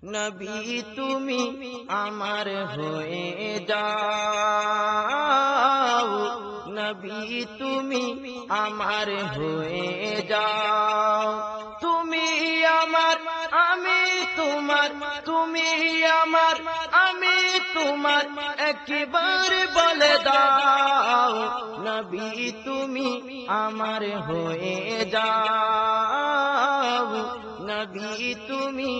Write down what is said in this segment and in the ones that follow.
নবী তুমি আমার হয়ে যাও, নবী তুমি আমার হয়ে যাও। তুমি আমার আমি তোমার, তুমি আমার আমি তোমার, একবার বলে দাও নবী তুমি আমার হয়ে যাও, নবী তুমি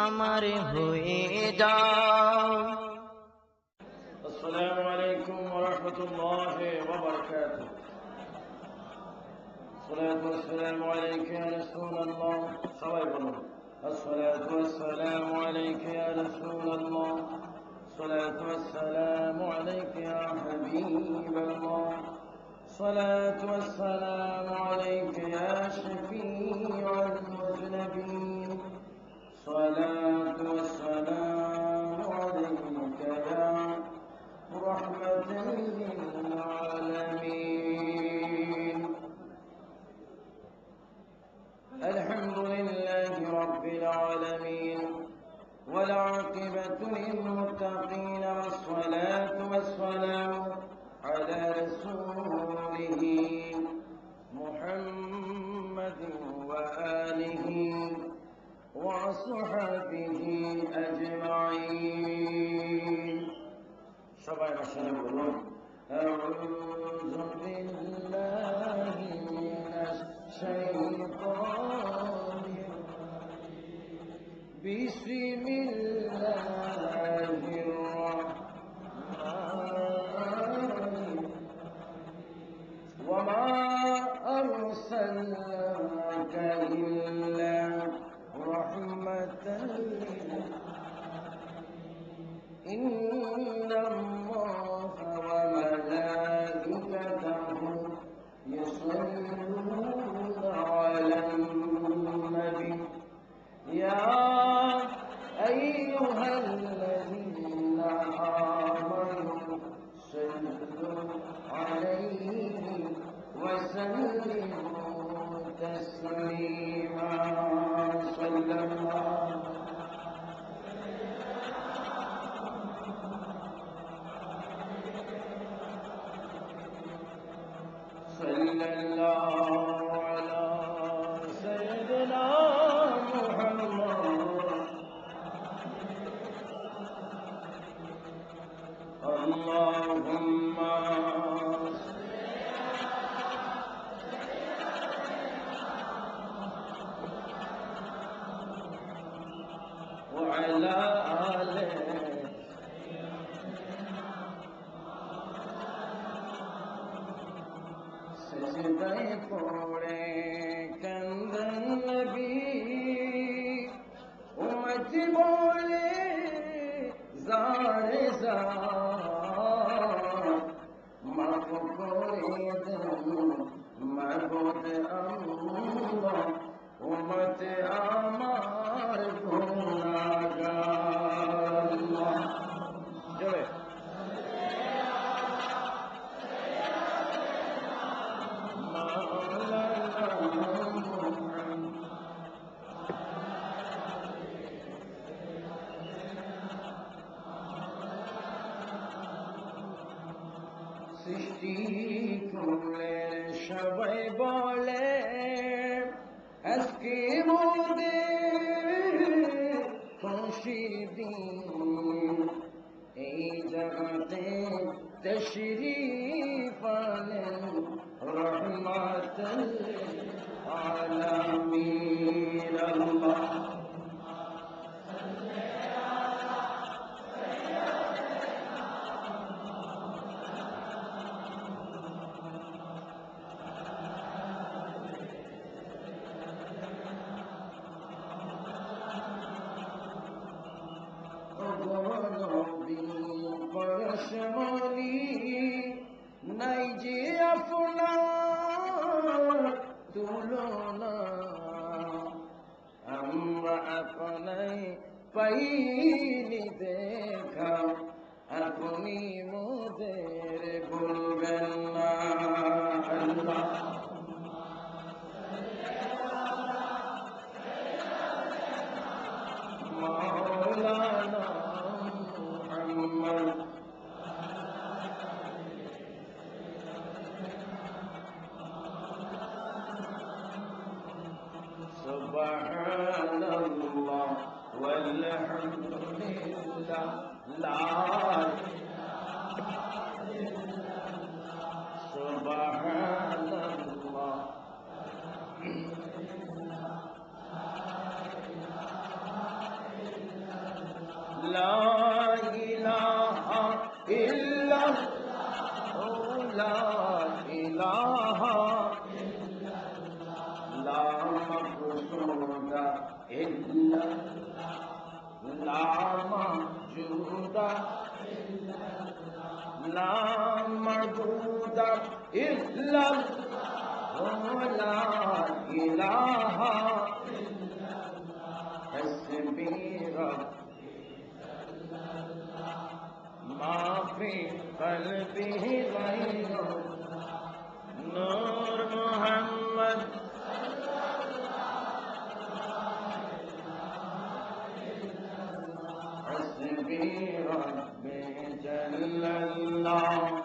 আমার হয়ে যাও। আসসালামু আলাইকুম ওয়া রাহমাতুল্লাহি ওয়া বারাকাতুহু। আসসালাতু ওয়াসসালামু আলাইকা ইয়া রাসূলুল্লাহ। সবাই বলুন আসসালাতু ওয়াসসালামু আলাইকা ইয়া রাসূলুল্লাহ, আসসালাতু ওয়াসসালামু আলাইকা ইয়া হাবিবাল্লাহ, আসসালাতু ওয়াসসালামু আলাইকা ইয়া শাফীউল মুযনিবিন, আসসালাতু ওয়াসসালামু আলাইকা ইয়া রাহমাতাল লিল আলামিন। আলহামদুলিল্লাহি রাব্বিল আলামিন ওয়াল আকিবাতু লিল মুত্তাকিন, ওয়াসসালাতু ওয়াসসালামু আলা রাসূলিহি মুহাম্মাদিন ওয়া আলিহি ওয়া আসহাবিহি আজমাইন। সবাই আসলে বলুন আউযু বিল্লাহি মিনাশ শাইতানির রাজীম, বিসমিল্লাহির রাহমানির রাহিম, ওয়া মা আরসালনাকা ইল্লা রাহমাতাল লিল ইন্নাল্লাহা ওয়া মালাইকাতাহু ইউসাল্লুনা আলান নবী ইয়া আইয়ুহাল্লাযীনা আমানু সাল্লু আলাইহি ওয়া সাল্লিমু তাসলিমা। সাল্লাল্লাহু sallallahu ala sayyidina Muhammad. Allahumma wa ala alihi সজদায় পড়ে কান্দন নবী, উম্মত বলে জারে জার, মাফ করে দেন মাবুদ আল্লাহ, উম্মত আমার গুনাহগার। জোরে সৃষ্টি করলেন সবাই বলে আজকে মোদের খুশির দিন, এই জগতে তশরীফ আনেন রহমাতাল আলামিন। আল্লাহ পরশমণি নাই যে আপনার তুলনা, আমরা আপনাই পাইনি দেখা, আপনি মোদের ভুলবেন না। আল্লাহ মাওলা والحمد لله لا سبحان الله لا إله إلا الله لا إله لا مقصود إلا لا موجود لا معبود إلا لا إله حسبي ربي ما في قلبه غير نور محمد حسبي ربي جل الله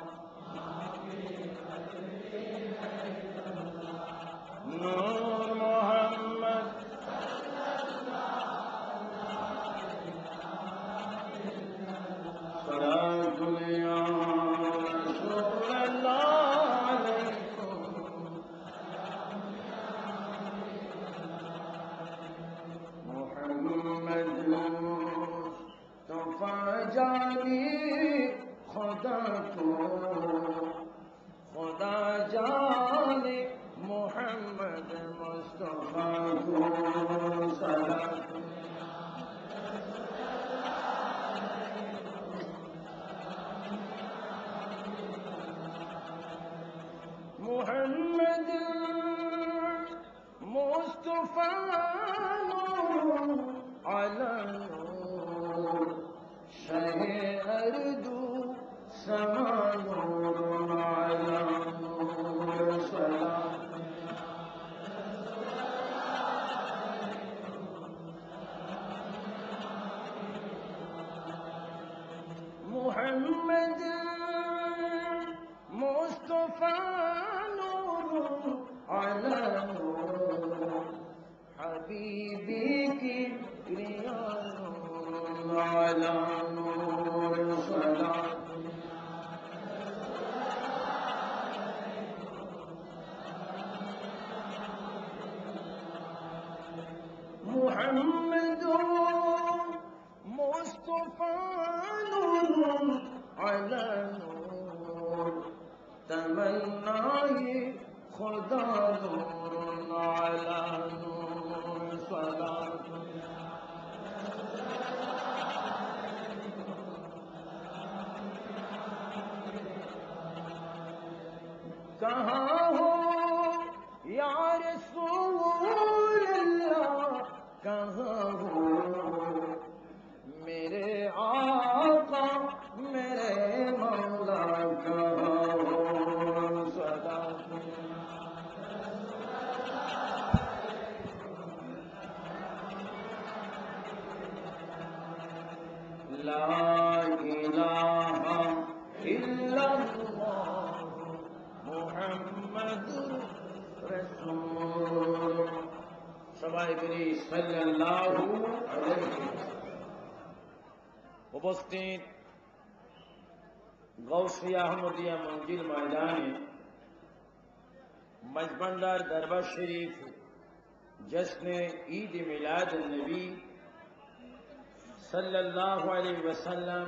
نور محمد صلاة يا رسول الله عليكم محمد مصطفى جانی خدا تو خدا جانی محمد مصطفى کو صلاة محمد مصطفى نور على نور شيء أردو سما نور على نور سلام محمد مصطفى نور على نور حبيبي كبريا نور على نور صلاة محمد مصطفى نور على نور تمناي خدا نور على نور صلاة کہاں ہو یا رسول اللہ کہاں ہو میرے آقا میرے مولا کہاں ہو صدا لا إله إلا الله محمد رسول সবাই বলি সাল্লাল্লাহু আলাইহি উপস্থিত গৌসিয়া আহমদিয়া মঞ্জিল ময়দানে মজবন্দার দরবার শরীফ জশ্নে ঈদ মিলাদ নবী সাল্লাল্লাহু আলাইহি ওয়াসাল্লাম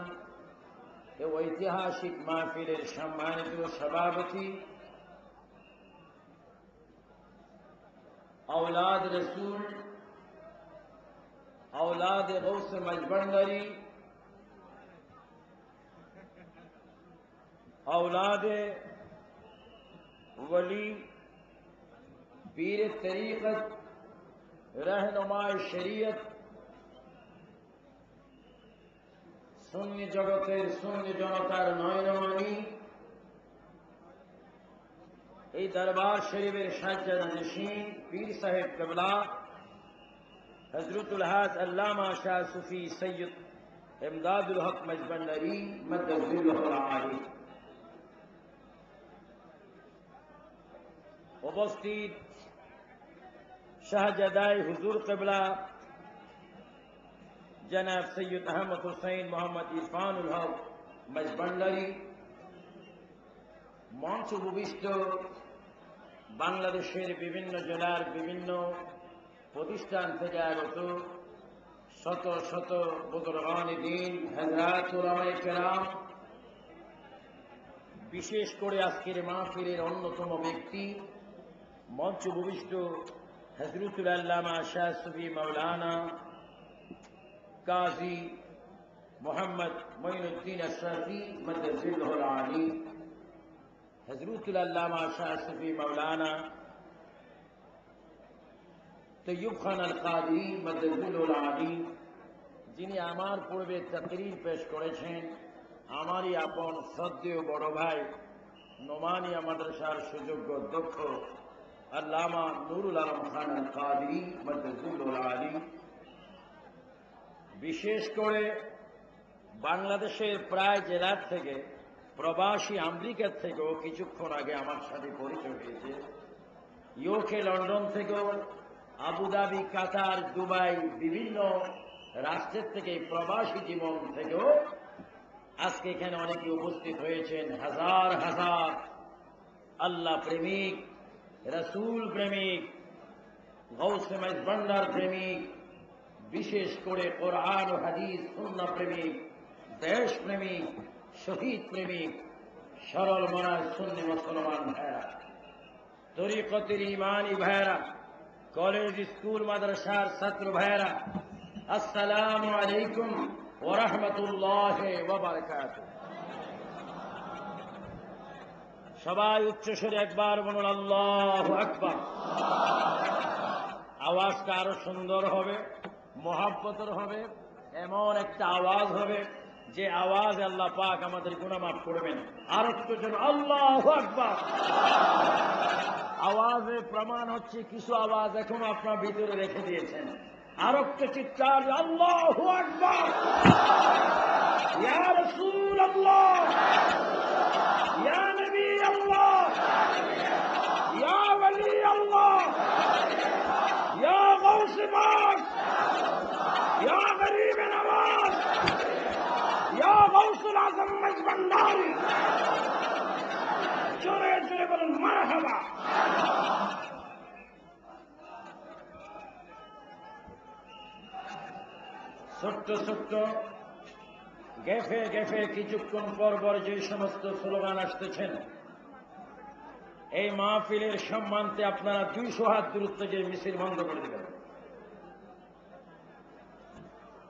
এ ঐতিহাসিক মাহফিলের সম্মানিত সভাপতি औलाद रसूल औलाद गौस मजबंदरी औलाद वली पीर तरीक़त रहनुमाए शरीयत सुन्नी जगतेर सुन्नी जनतार नयनमणि এই দরবার শরীফের সাজ্জাদা নশীন পীর সাহেব কেবলা হযরতুল হাজ আল্লামা শাহ সুফি সৈয়দ ইমদাদুল হক মজবন্দরি মদ্দুল্লাহুল আলী উপস্থিত শাহজাদাই হুজুর কেবলা জনাব সৈয়দ আহমদ হুসাইন মোহাম্মদ ইরফানুল হক মেজবান্ডারি, মঞ্চ উপবিষ্ট বাংলাদেশের বিভিন্ন জেলার বিভিন্ন প্রতিষ্ঠান থেকে আগত শত শত বুজুর্গানে দ্বীন, হযরত উলামায়ে কেরাম, বিশেষ করে আজকের মাহফিলের অন্যতম ব্যক্তি মঞ্চ উপবিষ্ট হযরতুল আল্লামা শাহ সুফি মাওলানা কাজী মোহাম্মদ মঈনুদ্দিন আশরাফি মাদ্দাজিলহুল আলী, হযরতুল আল্লামা শাহ সুফি মাওলানা তৈয়ব খান আল কাদরি মাদ্দাজিলহুল আলী, যিনি আমার পূর্বে তাকরীর পেশ করেছেন, আমারই আপন শ্রদ্ধেয় বড় ভাই নোমানিয়া মাদ্রাসার সুযোগ্য অধ্যক্ষ আল্লামা নুরুল আলম খান আল কাদরি মাদ্দাজিলহুল আলী, বিশেষ করে বাংলাদেশের প্রায় জেলার থেকে, প্রবাসী আমেরিকার থেকেও কিছুক্ষণ আগে আমার সাথে পরিচয় হয়েছে, ইউকে লন্ডন থেকেও, আবুধাবি, কাতার, দুবাই, বিভিন্ন রাষ্ট্রের থেকে, প্রবাসী জীবন থেকেও আজকে এখানে অনেকে উপস্থিত হয়েছেন। হাজার হাজার আল্লাহ প্রেমিক, রাসূল প্রেমিক, গৌসে মেজবান্ডার প্রেমিক, বিশেষ করে কোরআন ও হাদিস সুন্নাহ প্রেমিক, দেশ প্রেমিক, শহীদ প্রেমিক, সরল মনার সুন্নি মুসলমান ভাইরা, তরিকতের ইমানি ভাইরা, কলেজ স্কুল মাদ্রাসার ছাত্র ভাইরা, আসসালামু আলাইকুম ওয়া রাহমাতুল্লাহি ওয়া বারাকাতুহু। সবাই উচ্চস্বরে একবার বলুন আল্লাহু আকবার। আওয়াজটা আরো সুন্দর হবে, মহাব্বতের হবে, এমন একটা আওয়াজ হবে যে আওয়াজ আল্লাহ পাক আমাদের গুনাহ মাফ করবেন। আর একটু যেন আল্লাহু আকবার। আওয়াজে প্রমাণ হচ্ছে কিছু আওয়াজ এখনো আপনার ভিতরে রেখে দিয়েছেন। আর একটু চিৎকার আল্লাহু আকবার। ইয়া রাসূলুল্লাহ, ইয়া নবী আল্লাহ, ইয়া ওয়ালি আল্লাহ, ইয়া গাউস পাক, ইয়া গরীব নওয়াজ, ইয়া গাউসুল আযম মেজবান্ডারি। জোরে জোরে বলুন মারহাবা। ছোট্ট ছোট্ট গেফে গেফে কিছুক্ষণ পর পর যে সমস্ত স্লোগান আসতেছেন, এই মাহফিলের সম্মানতে আপনারা 200 হাত দূরত্ব যে মিছিল বন্ধ করে দেবেন।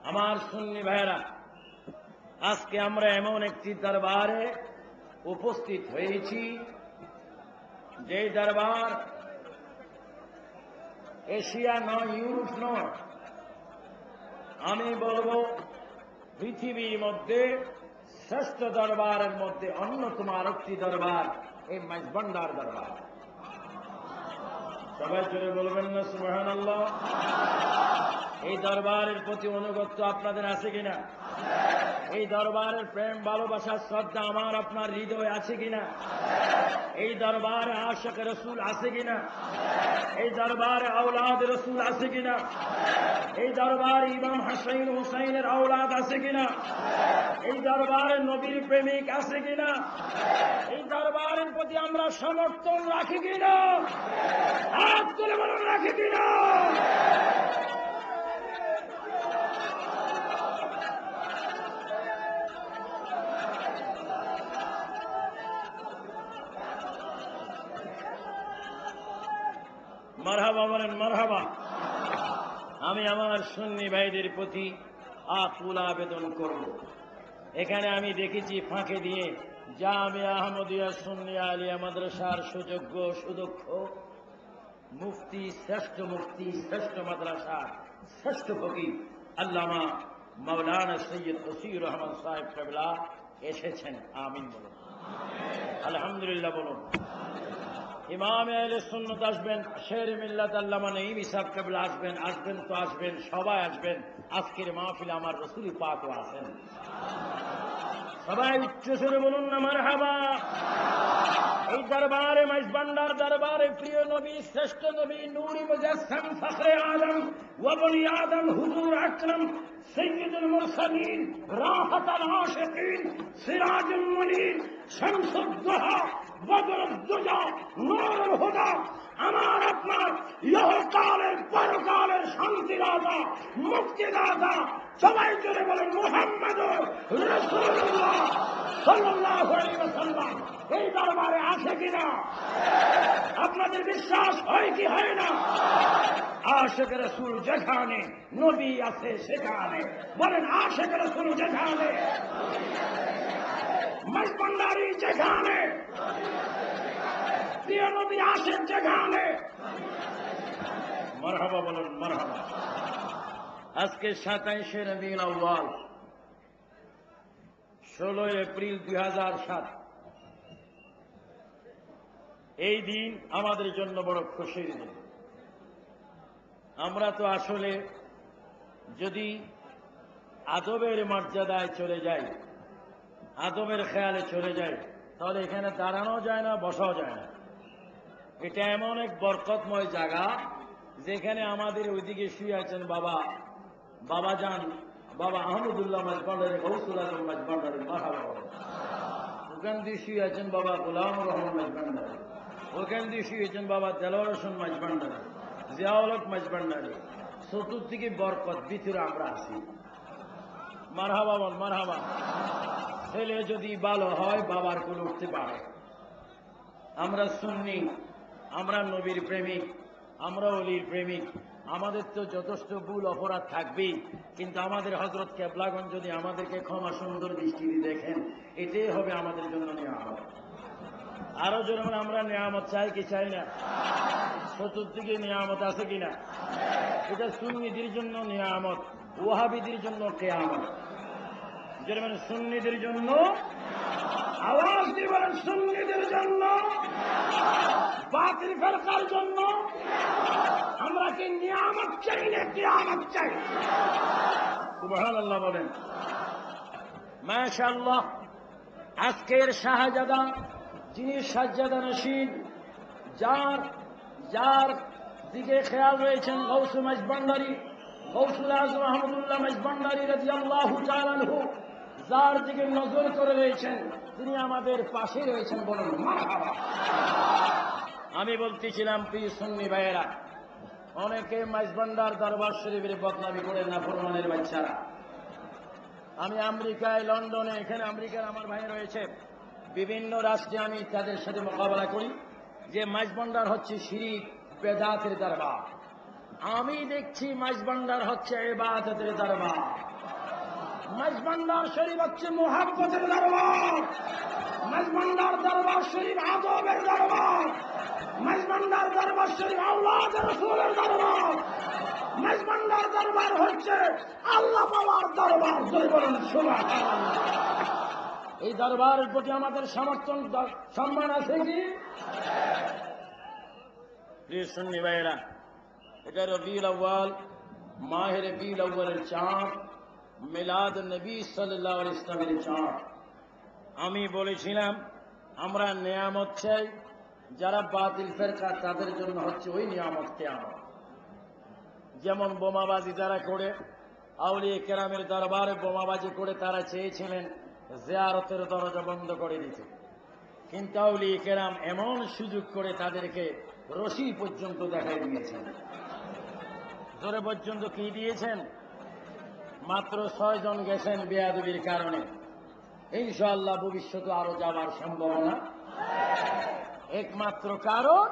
আমার সুন্নি ভাইরা, আজকে আমরা এমন একটি দরবারে উপস্থিত হয়েছি, যে দরবার এশিয়া নয়, ইউরোপ নয়, আমি বলবো পৃথিবীর মধ্যে শ্রেষ্ঠ দরবারের মধ্যে অন্যতম আরেকটি দরবার এই মেজবান্ডার দরবার। সবাই জোরে বলবেন না সুবহানাল্লাহ। এই দরবারের প্রতি অনুগত্য আপনাদের আছে কিনা? এই দরবারের প্রেম, ভালোবাসা, শ্রদ্ধা আমার আপনার হৃদয়ে আছে কিনা? এই দরবারে আশিক রাসূল আছে কিনা? এই দরবারে আওলাদ রাসূল আছে কিনা? এই দরবারে ইমাম হাসান হুসাইনের আওলাদ আছে কিনা? এই দরবারে নবীর প্রেমিক আছে কিনা? এই দরবারের প্রতি আমরা সমর্থন রাখি কিনা? হাত তুলে বলুন, রাখি কিনা? মারহাবা বলেন, মারহাবা। আমি আমার সুন্নি ভাইদের প্রতি আকুল আবেদন করব। এখানে আমি দেখেছি ফাঁকে দিয়ে জামিয়া আহমদিয়া সুন্নিয়া আলিয়া মাদ্রাসার সুযোগ্য সুদক্ষ মুফতি, শ্রেষ্ঠ মাদ্রাসা, শ্রেষ্ঠ ফকিহ আল্লামা মাওলানা সৈয়দ বশির রহমান সাহেব কেবলা এসেছেন। আমিন বলুন, আলহামদুলিল্লাহ বলুন। ইমাম আহলে সুন্নাত আসবেন, শের মিল্লাত আল্লামা নঈম সাহেব কেবলা আসবেন তো আসবেন, সবাই আসবেন। আজকের মাহফিলে আমার রাসূল পাকও আছেন। সবাই উচ্চ সুরে বলুন না মারহাবা। এই দরবারে মাইজবান্ডার দরবারে প্রিয় নবী, শ্রেষ্ঠ নবী, নূরি মুজাসসাম, ফখরে আলম, ওয়াবনি আদম, হুজুর আকরম, সৈয়দুল মুরসালিন, রাহতাল আশিকিন, সিরাজুল মুনির, শামসুদ্দোহা, বদরুদ্দুজা, নূরুল হুদা, আমার আপনার ইহকালের পরকালের শান্তিদাতা, মুক্তিদাতা, সবাই জোরে বলেন মুহাম্মাদুর রাসূলুল্লাহ সাল্লাল্লাহু আলাইহি ওয়াসাল্লাম এই দরবারে আছে কিনা? আপনাদের বিশ্বাস হয় কি হয় না? আশিক রাসূল যেখানে, নবী আছে সেখানে। বলেন আশিক রাসূল যেখানে, মাইজভান্ডারী যেখানে, প্রিয় নবী আশিক যেখানে। মারহাবা বলুন মারহাবা। আজকে 27শে রবিউল আউয়াল, 16 এপ্রিল 2007। এই দিন আমাদের জন্য বড় খুশির দিন। আমরা তো আসলে যদি আদবের মর্যাদায় চলে যাই, আদবের খেয়ালে চলে যাই, তাহলে এখানে দাঁড়ানো যায় না, বসাও যায় না। এটা এমন এক বরকতময় জায়গা যেখানে আমাদের ওইদিকে শুয়ে আছেন বাবা যান, বাবা আহমদুল্লাহ মাইজভান্ডারী, গৌসুল আজম মাইজভান্ডারী, মারহাবা। ওখান দিয়ে শুয়ে আছেন বাবা গোলামুর রহমান মাইজভান্ডারী, ওখান দিয়ে শুয়ে আছেন বাবা দেলোয়ার হোসেন মাইজভান্ডারী, জিয়াউল হক মাইজভান্ডারী। চতুর্দিকে বরকত, ভিতরে আমরা আছি। মারহাবা বল মারহাবা। ছেলে যদি ভালো হয় বাবার কোলে উঠতে পারে। আমরা সুন্নি, আমরা নবীর প্রেমিক, আমরা অলির প্রেমিক। আমাদের তো যথেষ্ট ভুল অপরাধ থাকবেই, কিন্তু আমাদের হযরত কেবলাগঞ্জ যদি আমাদেরকে ক্ষমা সুন্দর দৃষ্টিতে দেখেন, এটাই হবে আমাদের জন্য নিয়ামত। আরো যেমন আমরা নিয়ামত চাই কি চাই না? চতুর্দিকে নিয়ামত আছে কিনা? এটা সুন্নিদের জন্য নিয়ামত, ওয়াহাবিদের জন্য কিয়ামত। যেমন সুন্নিদের জন্য, আওয়াজ দিয়ে বলেন সুন্নিদের জন্য, বাতিল ফিরকার জন্য। আমরা কি নিয়ামত চাই না কিয়ামত চাই? সুবহানাল্লাহ বলেন। মাশাআল্লাহ। আজকের শাহজাদা, যিনি সাজ্জাদা নশীন, যার দিকে খেয়াল রয়েছেন গৌস মাইজভান্ডারী, গৌসুল আজম আহমদুল্লাহ মাইজভান্ডারী রাদিয়াল্লাহু তাআলা আনহু, যার দিকে নজর করে রয়েছেন, তিনি আমাদের পাশে রয়েছেন। বলুন মারহাবা। আমি বলতেছিলাম প্রিয় সুন্নি ভাইয়েরা, অনেকে মাইজভান্ডার দরবার শরীফের বদনামি করে নাফরমানের বাচ্চারা। আমি আমেরিকায়, লন্ডনে, এখানে আমেরিকার আমার ভাই রয়েছে, বিভিন্ন রাষ্ট্রে আমি তাদের সাথে মোকাবেলা করি যে মাইজভান্ডার হচ্ছে শিরক বেদাতের দরবার। আমি দেখছি মাইজভান্ডার হচ্ছে ইবাদতের দরবার। মাইজভান্ডার শরীফ হচ্ছে মুহাব্বতের দরবার। মাইজভান্ডার দরবার শরীফ আদবের দরবার। মাইজভান্ডার দরবার শরীফ আওলাদ রাসূলের দরবার। মাইজভান্ডার দরবার হচ্ছে আল্লাহ পাওয়ার দরবার। জয় বলেন সুবহানাল্লাহ। এই দরবারের প্রতি আমাদের সমর্থন, সম্মান আছে কি? প্রিয় সুন্নি ভাইয়েরা, এটা রবিউল আউয়াল, মাহে রবিউল আউয়ালের চাঁদ, মিলাদ নবী সাল্লাল্লাহু আলাইহি ওয়াসাল্লামের চাঁদ। আমি বলেছিলাম আমরা নিয়ামত চাই, যারা বাতিল ফিরকা তাদের জন্য হচ্ছে ওই নিয়ামত কিয়ামত। যেমন বোমাবাজি যারা করে, আউলিয়া কেরামের দরবারে বোমাবাজি করে তারা চেয়েছিলেন জিয়ারতের দরজা বন্ধ করে দিতে, কিন্তু আউলিয়া কেরাম এমন সুযোগ করে তাদেরকে রশি পর্যন্ত দেখাই দিয়েছেন। জোরে পর্যন্ত কি দিয়েছেন? মাত্র 6 জন গেছেন বেয়াদবির কারণে। ইনশাআল্লাহ ভবিষ্যতে আরো যাবার সম্ভাবনা। একমাত্র কারণ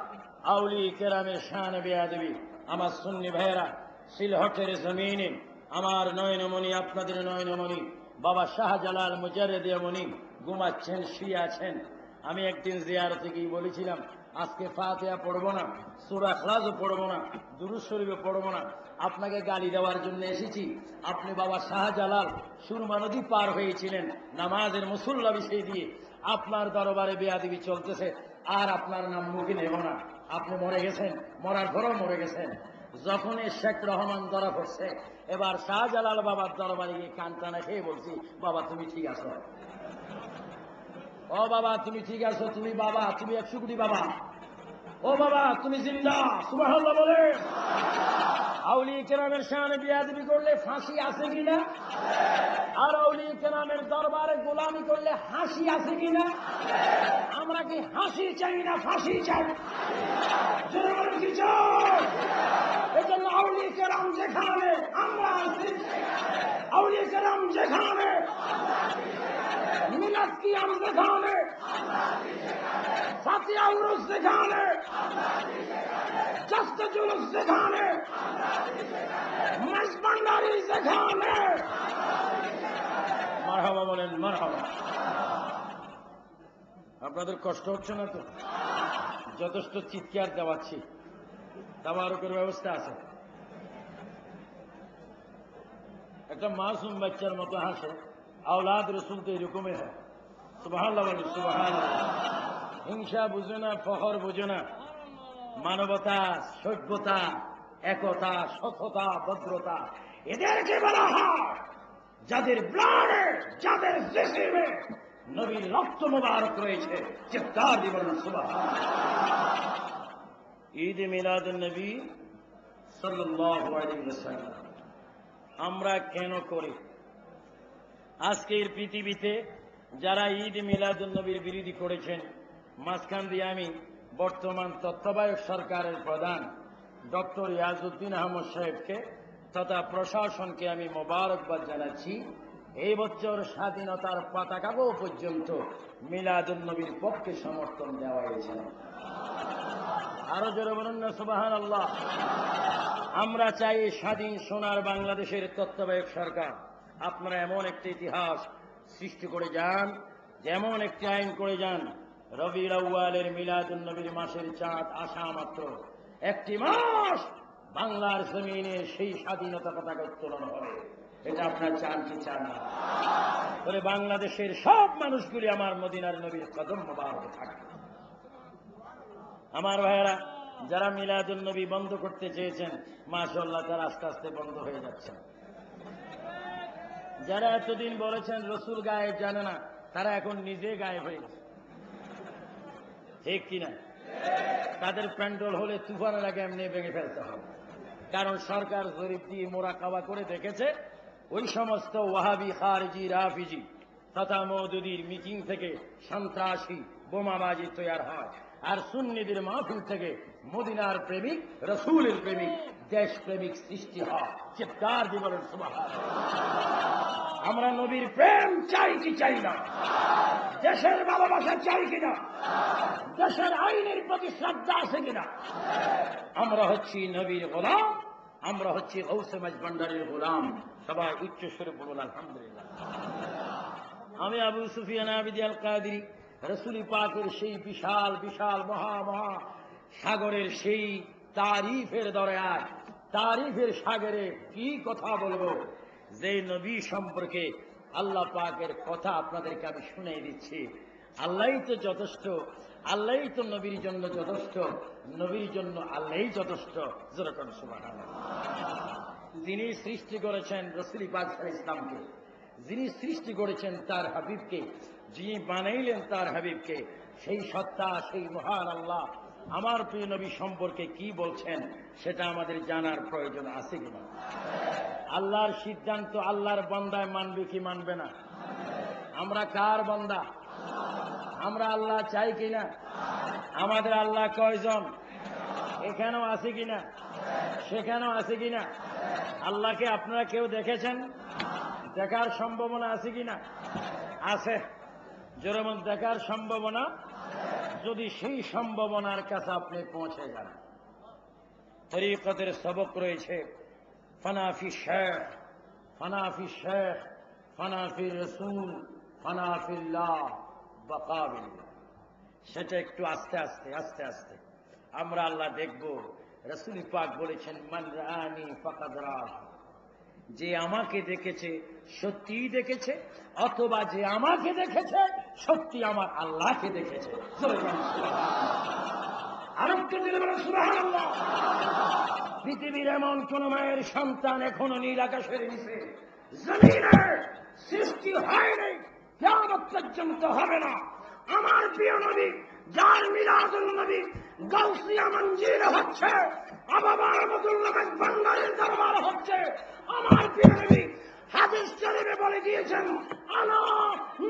আউলিয়া কেরামের শানে বেয়াদবি। আমার সুন্নি ভাইয়েরা, সিলহটের জমিনে আমার নয়নমণি, আপনাদের নয়নমণি বাবা শাহজালাল মুজাররিদ মনি ঘুমাচ্ছেন, শুয়ে আছেন। আমি একদিন জিয়ারতে গিয়ে বলেছিলাম আজকে ফাতিহা পড়বো না, সূরা ইখলাসও পড়বো না, দুরূদ শরীফও পড়বো না, আপনাকে গালি দেওয়ার জন্য এসেছি। আপনি বাবা শাহজালাল সুরমা নদী পার হয়েছিলেন নামাজের মুসল্লা বিষয় দিয়ে, আপনার দরবারে বেয়াদবি চলতেছে, আর আপনার নাম মুখে নেব না। আপনি মরে গেছেন, মরার পরেও মরে গেছেন। যখন শেখ রহমান ধরা পড়ছে, এবার শাহজালাল বাবার দরবারে গিয়ে কান টানা খেয়ে বলছি, বাবা তুমি ঠিক আছো। ও বাবা তুমি ঠিক আছো, তুমি বাবা, তুমি 100 কোটি বাবা। ও বাবা তুমি জিন্দা, সুবহানাল্লাহ বলে। আউলিয়া কেরামের শানে বিয়াদবি করলে ফাঁসি আছে কিনা? আর আউলিয়া কেরামের দরবারে গোলামি করলে হাসি আছে কিনা? আমরা কি হাসি চাই না ফাঁসি চাই? জোরে বলেন কি চাই? এজন্য আউলিয়া কেরাম যেখানে আমরা আছি, আউলিয়া কেরাম যেখানে, মিলাদ কিয়াম যেখানে, ফাতিহা উরুস যেখানে, জাস্তে জুলুস যেখানে, মাইজভান্ডারি যেখানে। মারহাবা বলেন, মারহাবা। আপনাদের কষ্ট হচ্ছে না তো? যথেষ্ট চিৎকার দেওয়াচ্ছি, তাবারুকের ব্যবস্থা আছে। একটা মাসুম বাচ্চার মতো হাসে। আওলাদ রসুল তো এরকমই হয়। সুবহানাল্লাহ বলেন, সুবহানাল্লাহ। হিংসা বুঝে না, ফখর বুঝে না, মানবতা, সভ্যতা, একতা, সততা, ভদ্রতা, এদেরকে বলা হয় যাদের ব্লাডে, যাদের জিসিমে নবীর রক্ত মোবারক রয়েছে। চিৎকার দিয়ে বলেন সুবহানাল্লাহ। ঈদ মিলাদুন নবী সাল্লাল্লাহু আলাইহি ওয়াসাল্লাম আমরা কেন করি? আজকের পৃথিবীতে যারা ঈদ মিলাদুন নবীর বিরোধী করেছেন, মাঝখান দিয়ে আমি বর্তমান তত্ত্বাবধায়ক সরকারের প্রধান ডক্টর ইয়াজউদ্দিন আহমদ সাহেবকে তথা প্রশাসনকে আমি মোবারকবাদ জানাচ্ছি। এই বছর স্বাধীনতার পতাকাও পর্যন্ত মিলাদুন নবীর পক্ষে সমর্থন দেওয়া হয়েছে। আরো জোরে বলুন না সুবহানাল্লাহ। আমরা চাই স্বাধীন সোনার বাংলাদেশের তত্ত্বাবধায়ক সরকার আপনারা এমন একটা ইতিহাস সৃষ্টি করে যান, যেমন একটি আইন করে যান, রবিউল আউয়ালের মিলাদুন নবীর মাসের চাঁদ আসা মাত্র একটি মাস বাংলার জমিনে সেই স্বাধীনতা পতাকা উত্তোলন হবে। এটা আপনারা চান কি চান না? তবে বাংলাদেশের সব মানুষগুলি আমার মদিনার নবীর কদম মোবারকে থাকবে। আমার ভাইয়েরা, যারা মিলাদুন নবী বন্ধ করতে চেয়েছেন, মাশাআল্লাহ তারা আস্তে আস্তে বন্ধ হয়ে যাচ্ছে। যারা এতদিন বলেছেন রসুল গায়েব জানে না, তারা এখন নিজে গায়েব হয়ে গেছে। ঠিক কিনা? তাদের প্যান্ডল হলে তুফানের আগে এমনি ভেঙে ফেলতে হবে। কারণ সরকার জরিপ দিয়ে মোরাকাবা করে দেখেছে, ওই সমস্ত ওয়াহাবি, খারিজি, রাফিজি তথা মওদুদির মিটিং থেকে সন্ত্রাসী বোমাবাজি তৈরি হয়, আর সুন্নিদের মাহফিল থেকে মদিনার প্রেমিক, রসুলের প্রেমিক, দেশ প্রেমিক সৃষ্টি হয়। চিৎকার দিয়ে বলেন সুবহানাল্লাহ। আমরা নবীর প্রেম চাই কি চাই না? দেশের ভালোবাসা চাই কিনা? দেশের আইনের প্রতি শ্রদ্ধা আছে কিনা? আমরা হচ্ছি নবীর গোলাম, আমরা হচ্ছি গৌসে মাইজভান্ডারির গোলাম। সবাই উচ্চ সুরে বলুন আলহামদুলিল্লাহ। আমি আবু সুফিয়ান আবিদি আল কাদেরী রসুল পাকের সেই বিশাল বিশাল মহা মহা সাগরের সেই তারিফের দরিয়ায়, তারিফের সাগরে কি কথা বলবো? যে নবী সম্পর্কে আল্লাহ পাকের কথা আপনাদেরকে আমি শুনিয়ে দিচ্ছি। আল্লাহই তো যথেষ্ট, আল্লাহই তো নবীর জন্য যথেষ্ট, নবীর জন্য আল্লাহই যথেষ্ট। যেরকম সুবহানাল্লাহ। যিনি সৃষ্টি করেছেন রসুল পাক সাল্লাল্লাহু আলাইহি ওয়াসাল্লামকে, যিনি সৃষ্টি করেছেন তার হাবিবকে, যিনি বানাইলেন তার হাবিবকে, সেই সত্তা, সেই মহান আল্লাহ আমার প্রিয় নবী সম্পর্কে কি বলছেন সেটা আমাদের জানার প্রয়োজন আছে কিনা? আল্লাহর সিদ্ধান্ত আল্লাহর বান্দায় মানবে কি মানবে না? আমরা কার বান্দা? আমরা আল্লাহ চাই কিনা? আমাদের আল্লাহ কয়জন? এখানেও আছে কিনা? সেখানেও আছে কিনা? আল্লাহকে আপনারা কেউ দেখেছেন? দেখার সম্ভাবনা আছে কিনা? আছে। যেমন দেখার সম্ভাবনা, যদি সেই সম্ভাবনার কাছে আপনি পৌঁছে যান। তরিকতের সবক রয়েছে, ফানাফি শেখ, ফানাফি শেখ, ফানাফি রসুল, ফানাফিল্লাহ, বাকাবিল্লাহ। সেটা একটু আস্তে আস্তে আস্তে আস্তে আমরা আল্লাহ দেখব। রসুল পাক বলেছেন, মান রাআনি ফাকাদ রাআ, যে আমাকে দেখেছে সত্যিই দেখেছে, অথবা যে আমাকে দেখেছে সত্যি আমার আল্লাহকে দেখেছে। আরেকটু দিলে বলেন সুবহানাল্লাহ। পৃথিবীর এমন কোন মায়ের সন্তান এখনো নীল আকাশের নিচে জমিনে সৃষ্টি হয়নি, কিয়ামত পর্যন্ত হবে না। আমার প্রিয় নবী যার মিলাদুন নবী গাউসিয়া মঞ্জিল হচ্ছে, আবাবা রহমাতুল্লাহ ভান্ডারের দরবার হচ্ছে, আমার প্রিয় নবী হাদিস শরীফে বলে দিয়েছেন, আনা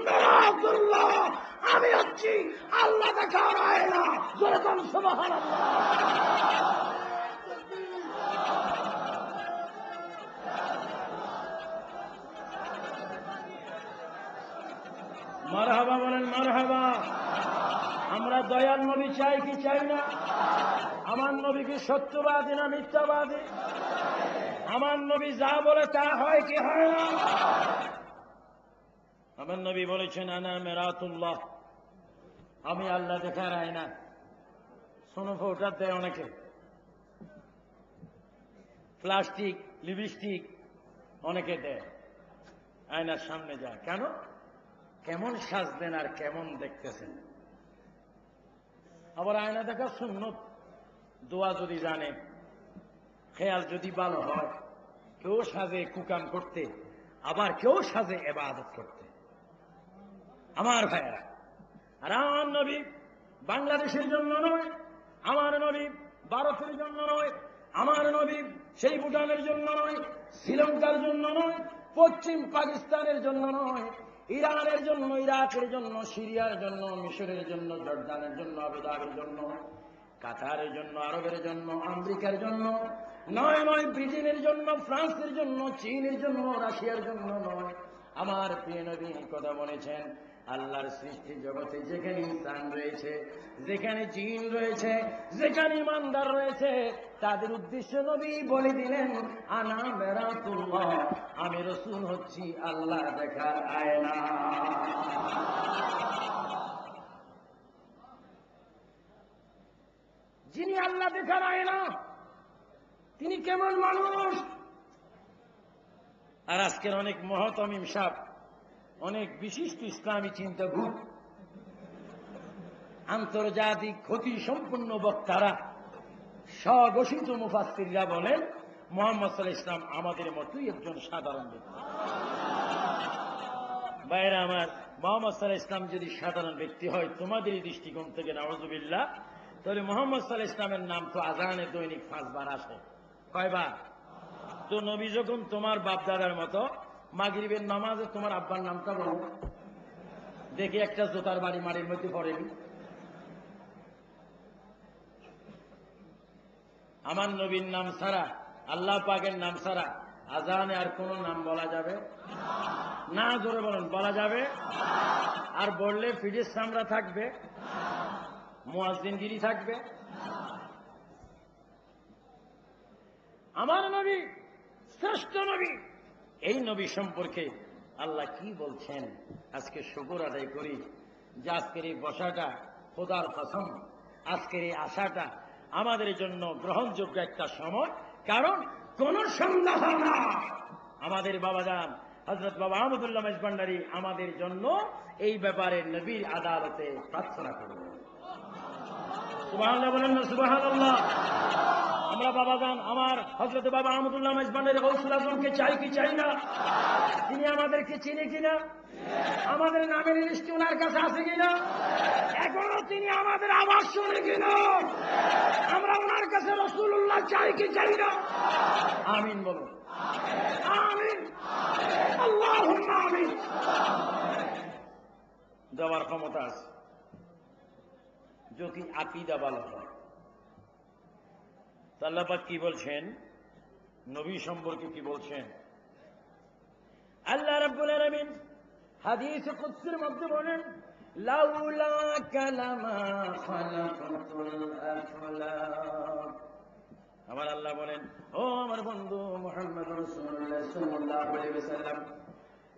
মিরাদুল্লাহ, আমি হচ্ছি আল্লাহ দেখার আয়না। যেরকম সুবহানাল্লাহ। মারহাবা বলেন, মারহাবা। আমরা দয়াল নবী চাই কি চাই না? আমার নবী কি সত্যবাদী না মিথ্যাবাদী? আমার নবী যা বলে তা হয় কি হয় না? আমার নবী বলেছেন, আনা মিরাতুল্লাহ, আমি আল্লাহ দেখার আয়না। শোনো, ওটা দেয় অনেকে, প্লাস্টিক, লিপস্টিক অনেকে দেয়, আয়নার সামনে যায়। কেন? কেমন সাজবেন আর কেমন দেখতেছেন। আবার আয়না দেখা সুন্নত, দোয়া যদি জানে, খেয়াল যদি ভালো হয়, কেউ সাজে কুকাম করতে, আবার কেউ সাজে ইবাদত করতে। আমার ভাইয়েরা, আর আমার নবী বাংলাদেশের জন্য নয়, আমার নবী ভারতের জন্য নয়, আমার নবী সেই ভুটানের জন্য নয়, শ্রীলঙ্কার জন্য নয়, পশ্চিম পাকিস্তানের জন্য নয়, ইরানের জন্য, ইরাকের জন্য, সিরিয়ার জন্য, মিশরের জন্য, জর্দানের জন্য, আবুধাবির জন্য, কাতারের জন্য, আরবের জন্য, আমেরিকার জন্য নয়, নয় ব্রিটেনের জন্য, ফ্রান্সের জন্য, চীনের জন্য, রাশিয়ার জন্য নয়। আমার প্রিয় নবী কথা বলেছেন, আল্লাহর সৃষ্টি জগতে যেখানে ইনসান রয়েছে, যেখানে জিন রয়েছে, যেখানে ইমানদার রয়েছে, তাদের উদ্দেশ্য নবী বলে দিলেন, আনা মিরাতুল্লাহ, আমি রাসূল হচ্ছি আল্লাহ দেখার আয়না। যিনি আল্লাহ দেখার আয়না, তিনি কেমন মানুষ? আর আজকের অনেক মহতমিম সাহেব, অনেক বিশিষ্ট ইসলামী চিন্তাবিদ, আন্তর্জাতিক খ্যাতি সম্পন্ন বক্তারা, স্বঘোষিত মুফাসসিররা বলেন, মুহাম্মদ সাল্লাল্লাহু আলাইহি ওয়াসাল্লাম আমাদের মতোই একজন সাধারণ ব্যক্তি। বাইরে আমার, মুহাম্মদ সাল্লাল্লাহু আলাইহি ওয়াসাল্লাম যদি সাধারণ ব্যক্তি হয় তোমাদের দৃষ্টিকোণ থেকে, নাউযুবিল্লাহ, তাহলে মুহাম্মদ সাল্লাল্লাহু আলাইহি ওয়াসাল্লামের নাম তো আজানে দৈনিক 5 বার আসে। কয়বার? তো নবী যখন তোমার বাপ দাদার মতো, মাগরিবের নামাজে তোমার আব্বার নামটা বলো দেখি, একটা জোতার বাড়ি মাটির মধ্যে পড়েনি। আমার নবীর নাম ছাড়া, আল্লাহ পাকের নাম ছাড়া আজানে আর কোন নাম বলা যাবে না? জোরে বলেন, বলা যাবে? আর বললে ফিডিস চামড়া থাকবে, মুয়াজ্জিনগিরি থাকবে। আমার নবী শ্রেষ্ঠ নবী। এই নবী সম্পর্কে আল্লাহ কি বলছেন আজকে শুকর আদায় করি যে আজকের এই বসাটা খোদার কসম, আজকের এই আশাটা আমাদের জন্য গ্রহণযোগ্য একটা সময়। কারণ কোন সন্দেহ না, আমাদের বাবাজান হযরত বাবা আহমদুল্লাহ মেজভান্ডারী আমাদের জন্য এই ব্যাপারে নবীর আদালতে প্রার্থনা করবেন। সুবহানাল্লাহ বলেন না? সুবহানাল্লাহ। আমরা বাবাজান আমার হযরত বাবা আহমদুল্লাহ মেজভান্ডারী গৌসুল আজমকে চাই কি চাই না? তিনি আমাদেরকে চিনি কিনা? আমাদের নামের লিস্ট ওনার কাছে আছে কিনা? এখনো তিনি আমাদের আওয়াজ শুনে কিনা? আমরা ওনার কাছে রাসূলুল্লাহ চাই কি চাই না? আমিন বলুন, আমিন, আল্লাহুম্মা আমিন। দেওয়ার ক্ষমতা আছে যদি আকীদা ভালো হয়। আল্লাহ পাক কি বলছেন, নবী সম্পর্কে কি বলছেন? আল্লাহ রাব্বুল আলামিন হাদিস কুদসির মধ্যে বলেন, লাউলা কালামা খালাকাতুল আফলাক। আমার আল্লাহ বলেন, ও আমার বন্ধু মুহাম্মদ রাসূলুল্লাহ সাল্লাল্লাহু আলাইহি ওয়াসাল্লাম,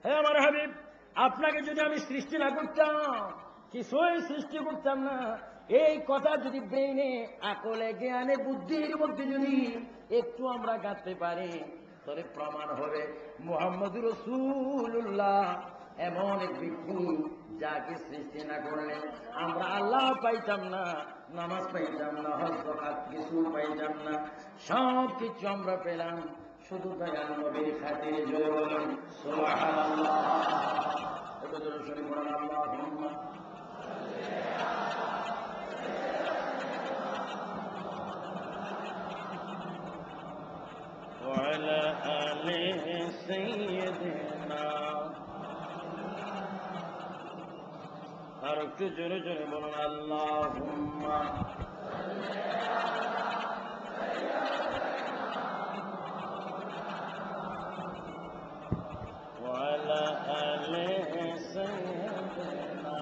হে আমার হাবিব, আপনাকে যদি আমি সৃষ্টি না করতাম, কিছুই সৃষ্টি করতাম না। এই কথা যদি ব্রেনে, আকলে, জ্ঞানে, বুদ্ধির মধ্যে যদি একটু আমরা গাঁথতে পারি, তাহলে প্রমাণ হবে মুহাম্মদুর রাসূলুল্লাহ এমন এক ব্যক্তি যাকে সৃষ্টি না করলে আমরা আল্লাহ পাইতাম না, নামাজ পাইতাম না, হজ যাকাত কিছু পাইতাম না। সব কিছু আমরা পেলাম শুধু দয়াল নবীর খাতিরে। জোরে বলুন সুবহানাল্লাহ। একটু জোরে বলুন আল্লাহুম্মা আর একটু জোরে জোরে বলুন আল্লাহুম্মা ওয়ালা আলি সাইয়্যিদিনা।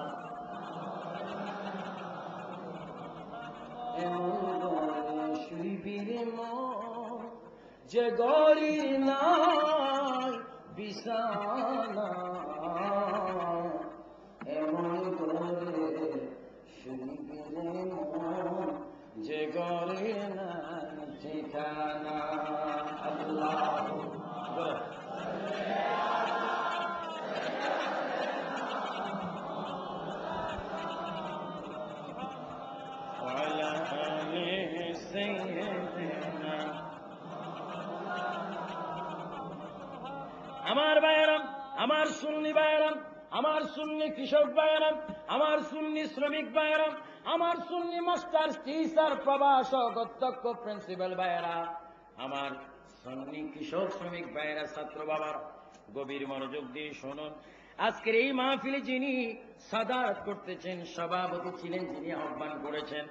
শিবির মন যে গড়ি নাই বিছানা, এমন করে শিবির মন যে গড়ি নাই ঠিকানা। আল্লাহ وعلى آل سيدنا। আমার ভাইয়েরাম, আমার সুন্নি ভাইয়েরাম, আমার সুন্নি কৃষক ভাইয়েরাম, আমার সুন্নি শ্রমিক ভাইয়েরাম, আমার সুন্নি মাস্টার টিচার প্রভাষক অধ্যক্ষ প্রিন্সিপাল ভাইয়েরা, আমার সুন্নি কৃষক শ্রমিক ভাইয়েরা, ছাত্র বাবার, গভীর মনোযোগ দিয়ে শুনুন। আজকের এই মাহফিলে যিনি সাদাত করতেছেন, সভাপতি ছিলেন, যিনি আহ্বান করেছেন,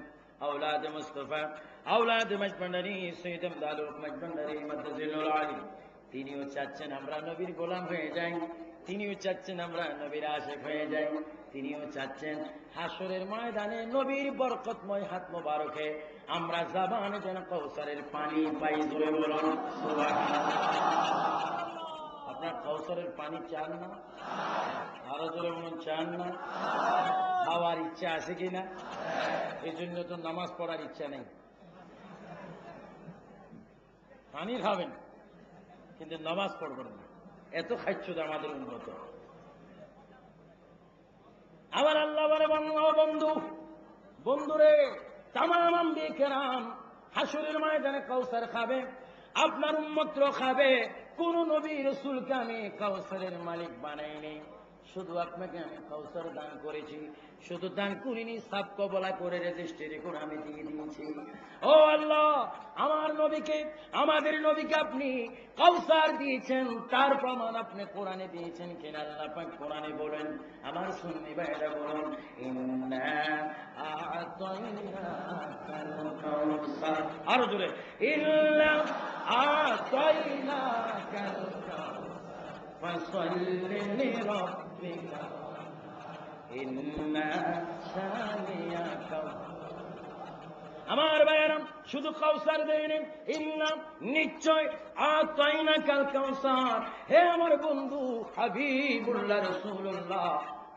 আওলাদ মুস্তাফা, আওলাদ মজভান্ডারী সৈয়দ আমদাদুল মজভান্ডারী মাদ্দাজিলুল আলী, তিনিও চাচ্ছেন আমরা নবীর গোলাম হয়ে যাই, তিনিও চাচ্ছেন আমরা নবীর আশিক হয়ে যাই, তিনিও চাচ্ছেন হাসরের ময়দানে নবীর বরকতময় হাত মোবারকে আমরা জাবানে যেন কাউসারের পানি পাই। জোরে বলুন সুবহানাল্লাহ। আপনার কাউসারের পানি চান না? আরো জোরে বলুন চান না? খাওয়ার ইচ্ছা আছে কিনা? এই জন্য তো নামাজ পড়ার ইচ্ছা নেই। পানি খাবেন কিন্তু নামাজ পড়বেন না, এত খাচ্ছ আমাদের উন্নত। আবার আল্লাহ বলে বন্ধু, বন্ধুরে, তামাম আম্বিয়া কেরাম হাসরের ময়দানে কাউসার খাবে, আপনার উম্মতরা খাবে। কোন নবী রাসূলকে আমি কাউসারের মালিক বানাইনি, শুধু আপনাকে আমি কাউসার দান করেছি, শুধু দান করিনি, সাব কবলা করে রেজিস্ট্রি করে আমি দিয়ে দিয়েছি। ও আল্লাহ, আমার নবীকে, আমাদের নবীকে আপনি কাউসার দিয়েছেন, তার প্রমাণ আপনি কোরআনে দিয়েছেন কিনা? আল্লাহ পাক কোরআনে বলেন, আমার সুন্নি ভাইরা বলেন, ইন্না আ'তাইনাকাল কাউসার। আরো জোরে, ইন্না আ'তাইনাকাল কাউসার ফাসাল্লি লিরাব্বিকা ইন্না শানিয়াকা। আমার ভাইয়েরাম, শুধু কাউসার দেয়নি, ইন্না নিশ্চয় আ'তাইনাকাল কাউসার, হে আমার বন্ধু হাবিবুল্লাহ রাসূলুল্লাহ,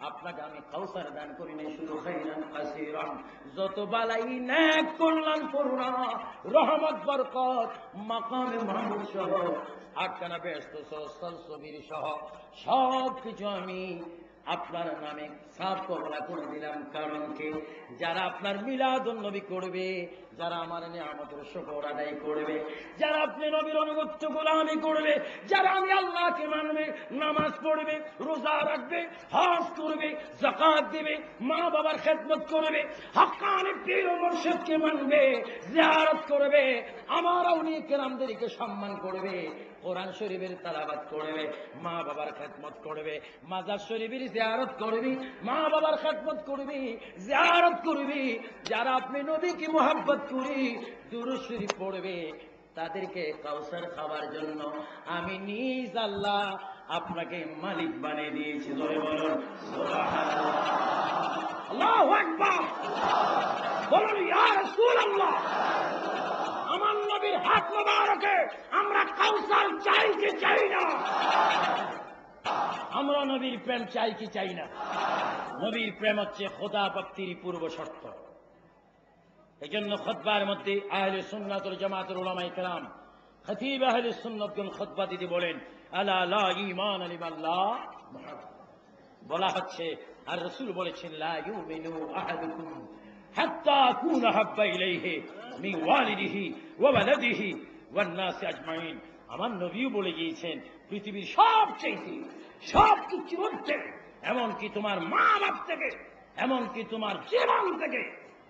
আপনাকে আমি কাউসার দান করি নাই শুধু খাইরান কাসীরান, যত বালাই নেক কল্যাণ করুণা রহমত বরকত মাকামে মাহমুদ সহ আটখানা বেহেশত সলসবির সহ সব কিছু আমি আপনার নামে সাফ কবলা করে দিলাম। কারণ কি? যারা আপনার মিলাদুন নবী করবে, যারা আমার নিয়ামতের শুকর আদায় করবে, যারা আপনি নবীর অনুগত্য গোলামি করবে, যারা আমি আল্লাহকে মানবে, নামাজ পড়বে, রোজা রাখবে, হজ করবে, যাকাত দেবে, মা বাবার খেদমত করবে, হক্কানি পীর ও মুর্শিদকে মানবে, জিয়ারত করবে, আমার আউলিয়া কেরামদেরকে সম্মান করবে, কোরআন শরীফের তেলাওয়াত করবে, মা বাবার খেদমত করবে, মাজার শরীফের জিয়ারত করবি, মা বাবার খেদমত করবি, জিয়ারত করবি, যারা আপনি নবীকে মুহাব্বত করি দুরূদ শরীফ পড়বে, তাদেরকে কাউসার খাওয়ার জন্য আমি নিজ আল্লাহ আপনাকে মালিক বানিয়ে দিয়েছি। জোরে বলুন সুবহানাল্লাহ। আল্লাহু আকবার। বলুন ইয়া রাসূলুল্লাহ। আমার নবীর হাত মোবারকে আমরা কাউসার চাই কি চাই না? আমরা নবীর প্রেম চাই কি চাই না? নবীর প্রেম হচ্ছে খোদা ভক্তির পূর্ব শর্ত। এই জন্য খুতবার মধ্যে আহলে সুন্নাত ওয়াল জামাতের উলামায়ে কেরাম, খতিব আহলে সুন্নাতগণ খুতবা দিতে বলেন, আলা লা ঈমান লিমান লা মুহাব্বত। বলা হচ্ছে, আর রাসূল বলেছেন, লা ইউমিনু আহাদুকুম হাত্তা আকুনা হাব্বা ইলাইহি মিন ওয়ালিদিহি ওয়া ওয়ালাদিহি ওয়ান নাস আজমাইন। আমার নবীও বলে গিয়েছেন, পৃথিবীর সবচেয়ে সব কিছুর মধ্যে, এমনকি তোমার মা বাপ থেকে, এমনকি তোমার জীবন থেকে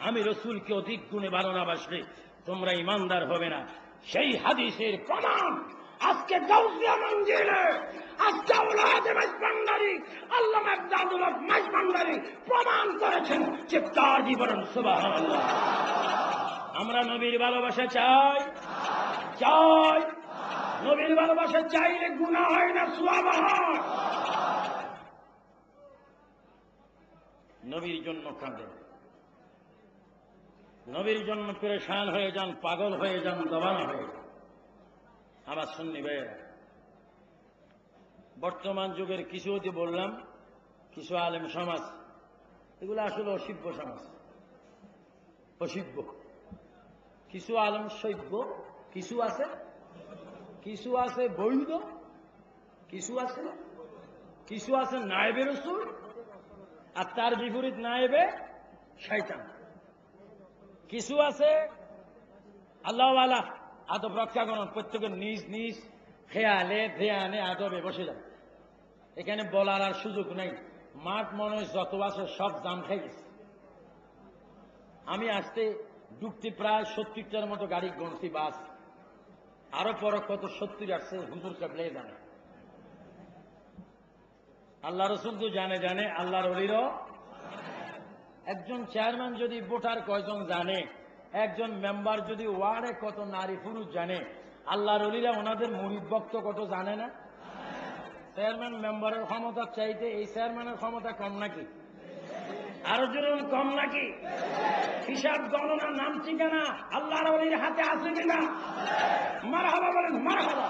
আমি রসুলকে অধিক গুণে ভালো না বাসলে তোমরা ইমানদার হবে না। সেই হাদিসের প্রমাণ আজকে গাউসিয়া মঞ্জিলে, আজকে আওলাদ মজভান্ডারী, আল্লামা ইবনুল হক মাইজভান্ডারী প্রমাণ করেছেন। চিৎকার দিয়ে বলেন সুবহানাল্লাহ। আমরা নবীর ভালোবাসা চাই, চাই। নবীর ভালোবাসা চাইলে গুনাহ হয় না, সওয়াব হয়। নবীর জন্য কাঁদেন, নবীর জন্য পেরেশান হয়ে যান, পাগল হয়ে যান, দবানা হয়ে যান। আমার সুন্নি ভাইয়েরা, বর্তমান যুগের কিছু যে বললাম, কিছু আলেম সমাজ, এগুলো আসলে অসভ্য সমাজ, অসভ্য। কিছু আলেম সভ্য, কিছু আছে, কিছু আছে বৈধ, কিছু আছে নায়েবে রাসূল, আর তার বিপরীত নায়েবে শয়তান। কিছু আছে আল্লাহওয়ালা, আদব রক্ষা করুন, প্রত্যেকের নিজ নিজ খেয়ালে ধ্যানে আদবে বসে যান। এখানে বলার আর সুযোগ নেই। মাঠ মনে হয় যত আছে সব জাম খাই গেছে। আমি আসতে ডুবতে প্রায় 70টার মতো গাড়ি গণছি, বাস আরো পরে কত 70 আসছে, হুজুর কাবলে জানে। আল্লাহ রসুল তো জানে, জানে আল্লাহর ওলিরও। একজন চেয়ারম্যান যদি ভোটার কয়জন জানে, একজন মেম্বার যদি ওয়ার্ডে কত নারী পুরুষ জানে, আল্লাহর ওলিরা ওনাদের মুরিদ ভক্ত কত জানে না? চেয়ারম্যান মেম্বারের ক্ষমতা চাইতে এই চেয়ারম্যানের ক্ষমতা কম নাকি? আরো জোরে কম নাকি? হিসাব গণনা নাম ঠিকানা আল্লাহর ওলির হাতে আছে কিনা? মারহাবা বলেন, মারহাবা।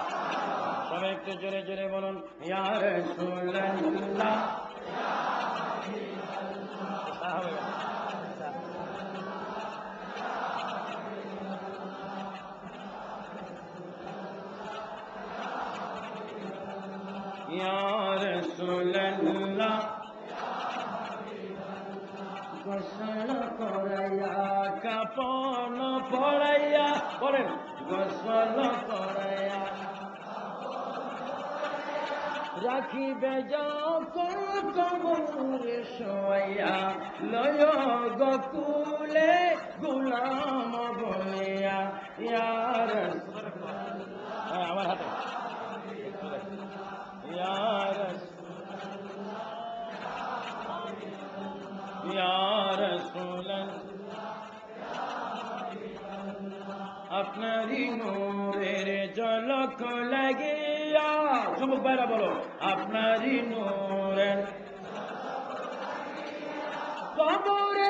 সবাই একটু জোরে জোরে বলুন, ইয়া রাসূলুল্লাহ। ইয়া রাসূলুল্লাহ। গোসল করাইয়া কাপন পড়াইয়া, বলেন গোসল করাইয়া রাখিবে যখন কবরে শোয়াইয়া, লয় গকুলে গুলাম বলিয়া। ইয়া রাসূলুল্লাহ, আমার হাতে ইয়া রাসূলুল্লাহ, ইয়া রাসূলুল্লাহ। আপনারই নূরের ঝলক লাগিয়া, যুবক ভাইরা বলো, আপনারই নূরের কবরে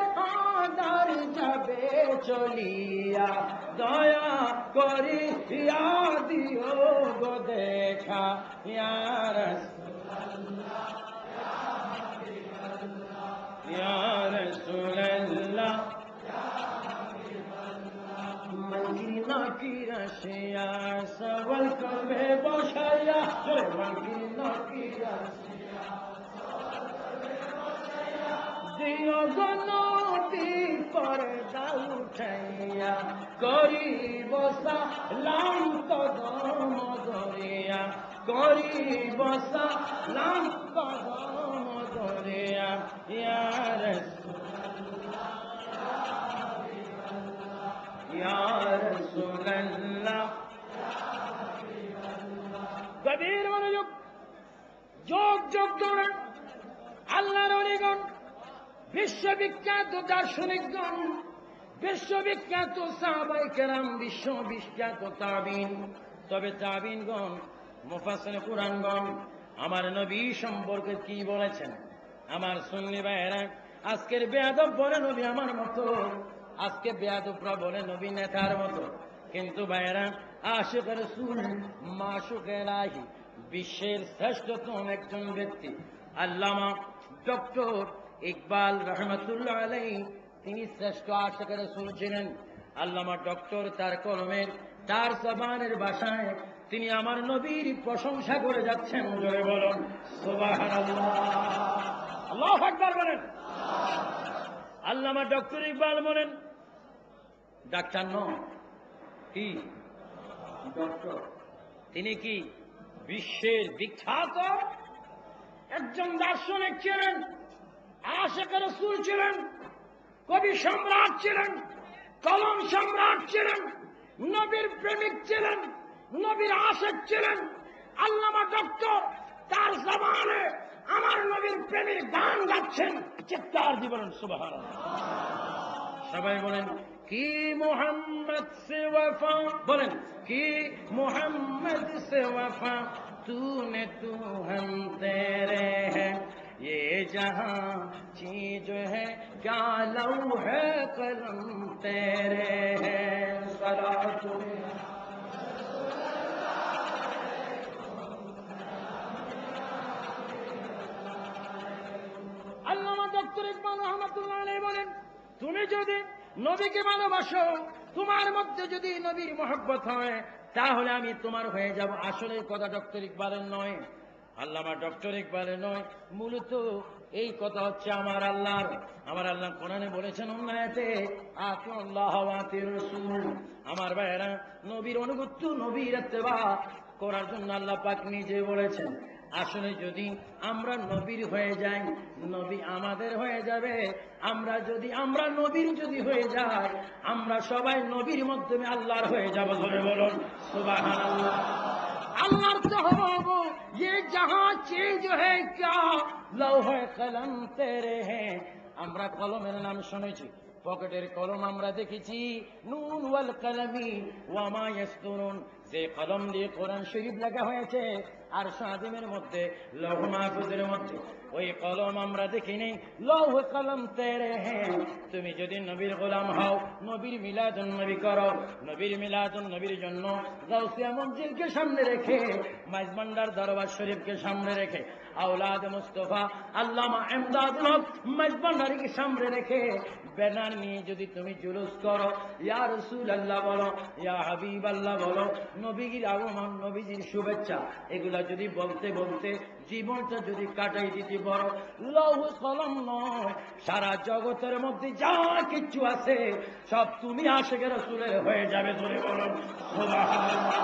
আদার যাবে চলিয়া, দয়া করিয়া দিও গো দেখা। ইয়া রাসূলুল্লাহ, ইয়া রাসূলুল্লাহ। মদিনা কি রসিয়া সওয়াল করবে বসাইয়া, মদিনা কি রসিয়া দিও গনতি পর্দা উঠাইয়া, করিব সালাম কদম ধরিয়া, করিব সালাম কদম ধরিয়া। ইয়া রাসূলুল্লাহ, ইয়া রাসূলুল্লাহ। গভীর মনোযোগ, যোগ যোগ ধরে আল্লাহর ওলিগণ, বিশ্ববিখ্যাত দার্শনিকগণ, বিশ্ববিখ্যাত সাহাবায়ে কেরাম, বিশ্ববিখ্যাত তাবিন। তবে তাবিনগণ, মুফাসসির কুরআনগণ আমার নবী সম্পর্কে কি বলেছেন? আমার সুন্নি ভাইয়েরা, আজকের বেয়াদব বলে নবী আমার মতো, আজকে বেয়াদবরা বলে নবী নেতার মতো। কিন্তু ভাইয়েরা, আশিক রাসূল, মাশুক ইলাহি, বিশ্বের শ্রেষ্ঠতম একজন ব্যক্তি আল্লামা ডক্টর ইকবাল রহমতুল্লাহ আলাইহি, তিনি শ্রেষ্ঠ আশিক রাসূল ছিলেন। আল্লামা ডক্টর তার কলমের, তার জবানের ভাষায় তিনি আমার নবীর প্রশংসা করে যাচ্ছেন। জোরে বলুন সুবহানাল্লাহ, আল্লাহু আকবার বলেন। আল্লামা ডক্টর ইকবাল বলেন, ডাক্তার নন, কি ডক্টর। তিনি কি বিশ্বের বিখ্যাত একজন দার্শনিক ছিলেন, আশিক রাসূল ছিলেন, কবি সম্রাট ছিলেন, কলম সম্রাট ছিলেন, নবীর প্রেমিক ছিলেন, নবীর আশিক ছিলেন। আল্লামা ডক্টর তার জবানে আমার নবীর নবীর গান গাচ্ছেন, চিৎকার দিয়ে বলেন সুবহানাল্লাহ। সবাই বলেন কি মোহাম্মদ সে ওয়াফা, বলেন কি মোহাম্মদ সে ওয়াফা, तूने तू हम तेरे हैं, ये जहां चीज है क्या लौहे कलम तेरे हैं, सलातु আল্লামা ডক্টর ইকবাল রহমাতুল্লাহ আলাইহি বলেন, তুমি যদি নবীকে ভালোবাসো, তোমার মধ্যে যদি নবীর মহব্বত হয়, তাহলে আমি তোমার হয়ে যাব। আসলে কথা ডক্টর ইকবালের নয়, আল্লামা ডক্টর ইকবালের নয়, মূলত এই কথা হচ্ছে আমার আল্লাহর। আমার আল্লাহ কোরআনে বলেছেন অন্যায়তে, আতিউল্লাহ ওয়া আতিউর রাসূল। আমার ভাইয়েরা, নবীর অনুগত্য, নবীর ইত্তেবা করার জন্য আল্লাহ পাক নিজে বলেছেন। আসলে যদি আমরা নবীর হয়ে যাই, নবী আমাদের হয়ে যাবে। আমরা নবীর যদি হয়ে যাই, আমরা সবাই নবীর মাধ্যমে আল্লাহর হয়ে যাব। ধরে বলুন সুবহানাল্লাহ। আল্লাহর তো হব, ये जहां चीज है क्या लौহে কলম তেরে হ্যাঁ। আমরা কলমের নাম শুনেছি, পকেটের কলম আমরা দেখেছি, নুন ওয়াল কলমি ওয়া মা ইয়াসতুরুন, যে কলম দিয়ে কোরআন শরীফ লেখা হয়েছে আর সাদিমের মধ্যে, লৌহ মাহফুজের মধ্যে, ওই কলম আমরা দেখিনি। লৌহ কলম তেরে হ্যাঁ। তুমি যদি নবীর গোলাম হও, নবীর মিলাদুন নবী করো, নবীর মিলাদুন নবীর জন্য গাউসিয়া মঞ্জিলকে সামনে রেখে, মাইজভান্ডার দরবার শরীফকে সামনে রেখে, আওলাদ মুস্তাফা আল্লামা ইমদাদুল হক মাইজভান্ডারীকে সামনে রেখে ব্যানার নিয়ে যদি তুমি জুলুস করো, ইয়া রাসূলুল্লাহ বলো, ইয়া হাবিবাল্লাহ বলো, নবীর আগমন, নবীজির শুভেচ্ছা, এগুলা যদি বলতে বলতে জীবনটা যদি কাটাই দিতে পারো, লৌহ কলম নয়, সারা জগতের মধ্যে যা কিছু আছে সব তুমি আশিকে রাসূলের হয়ে যাবে। ধরে বলুন সুবহানাল্লাহ,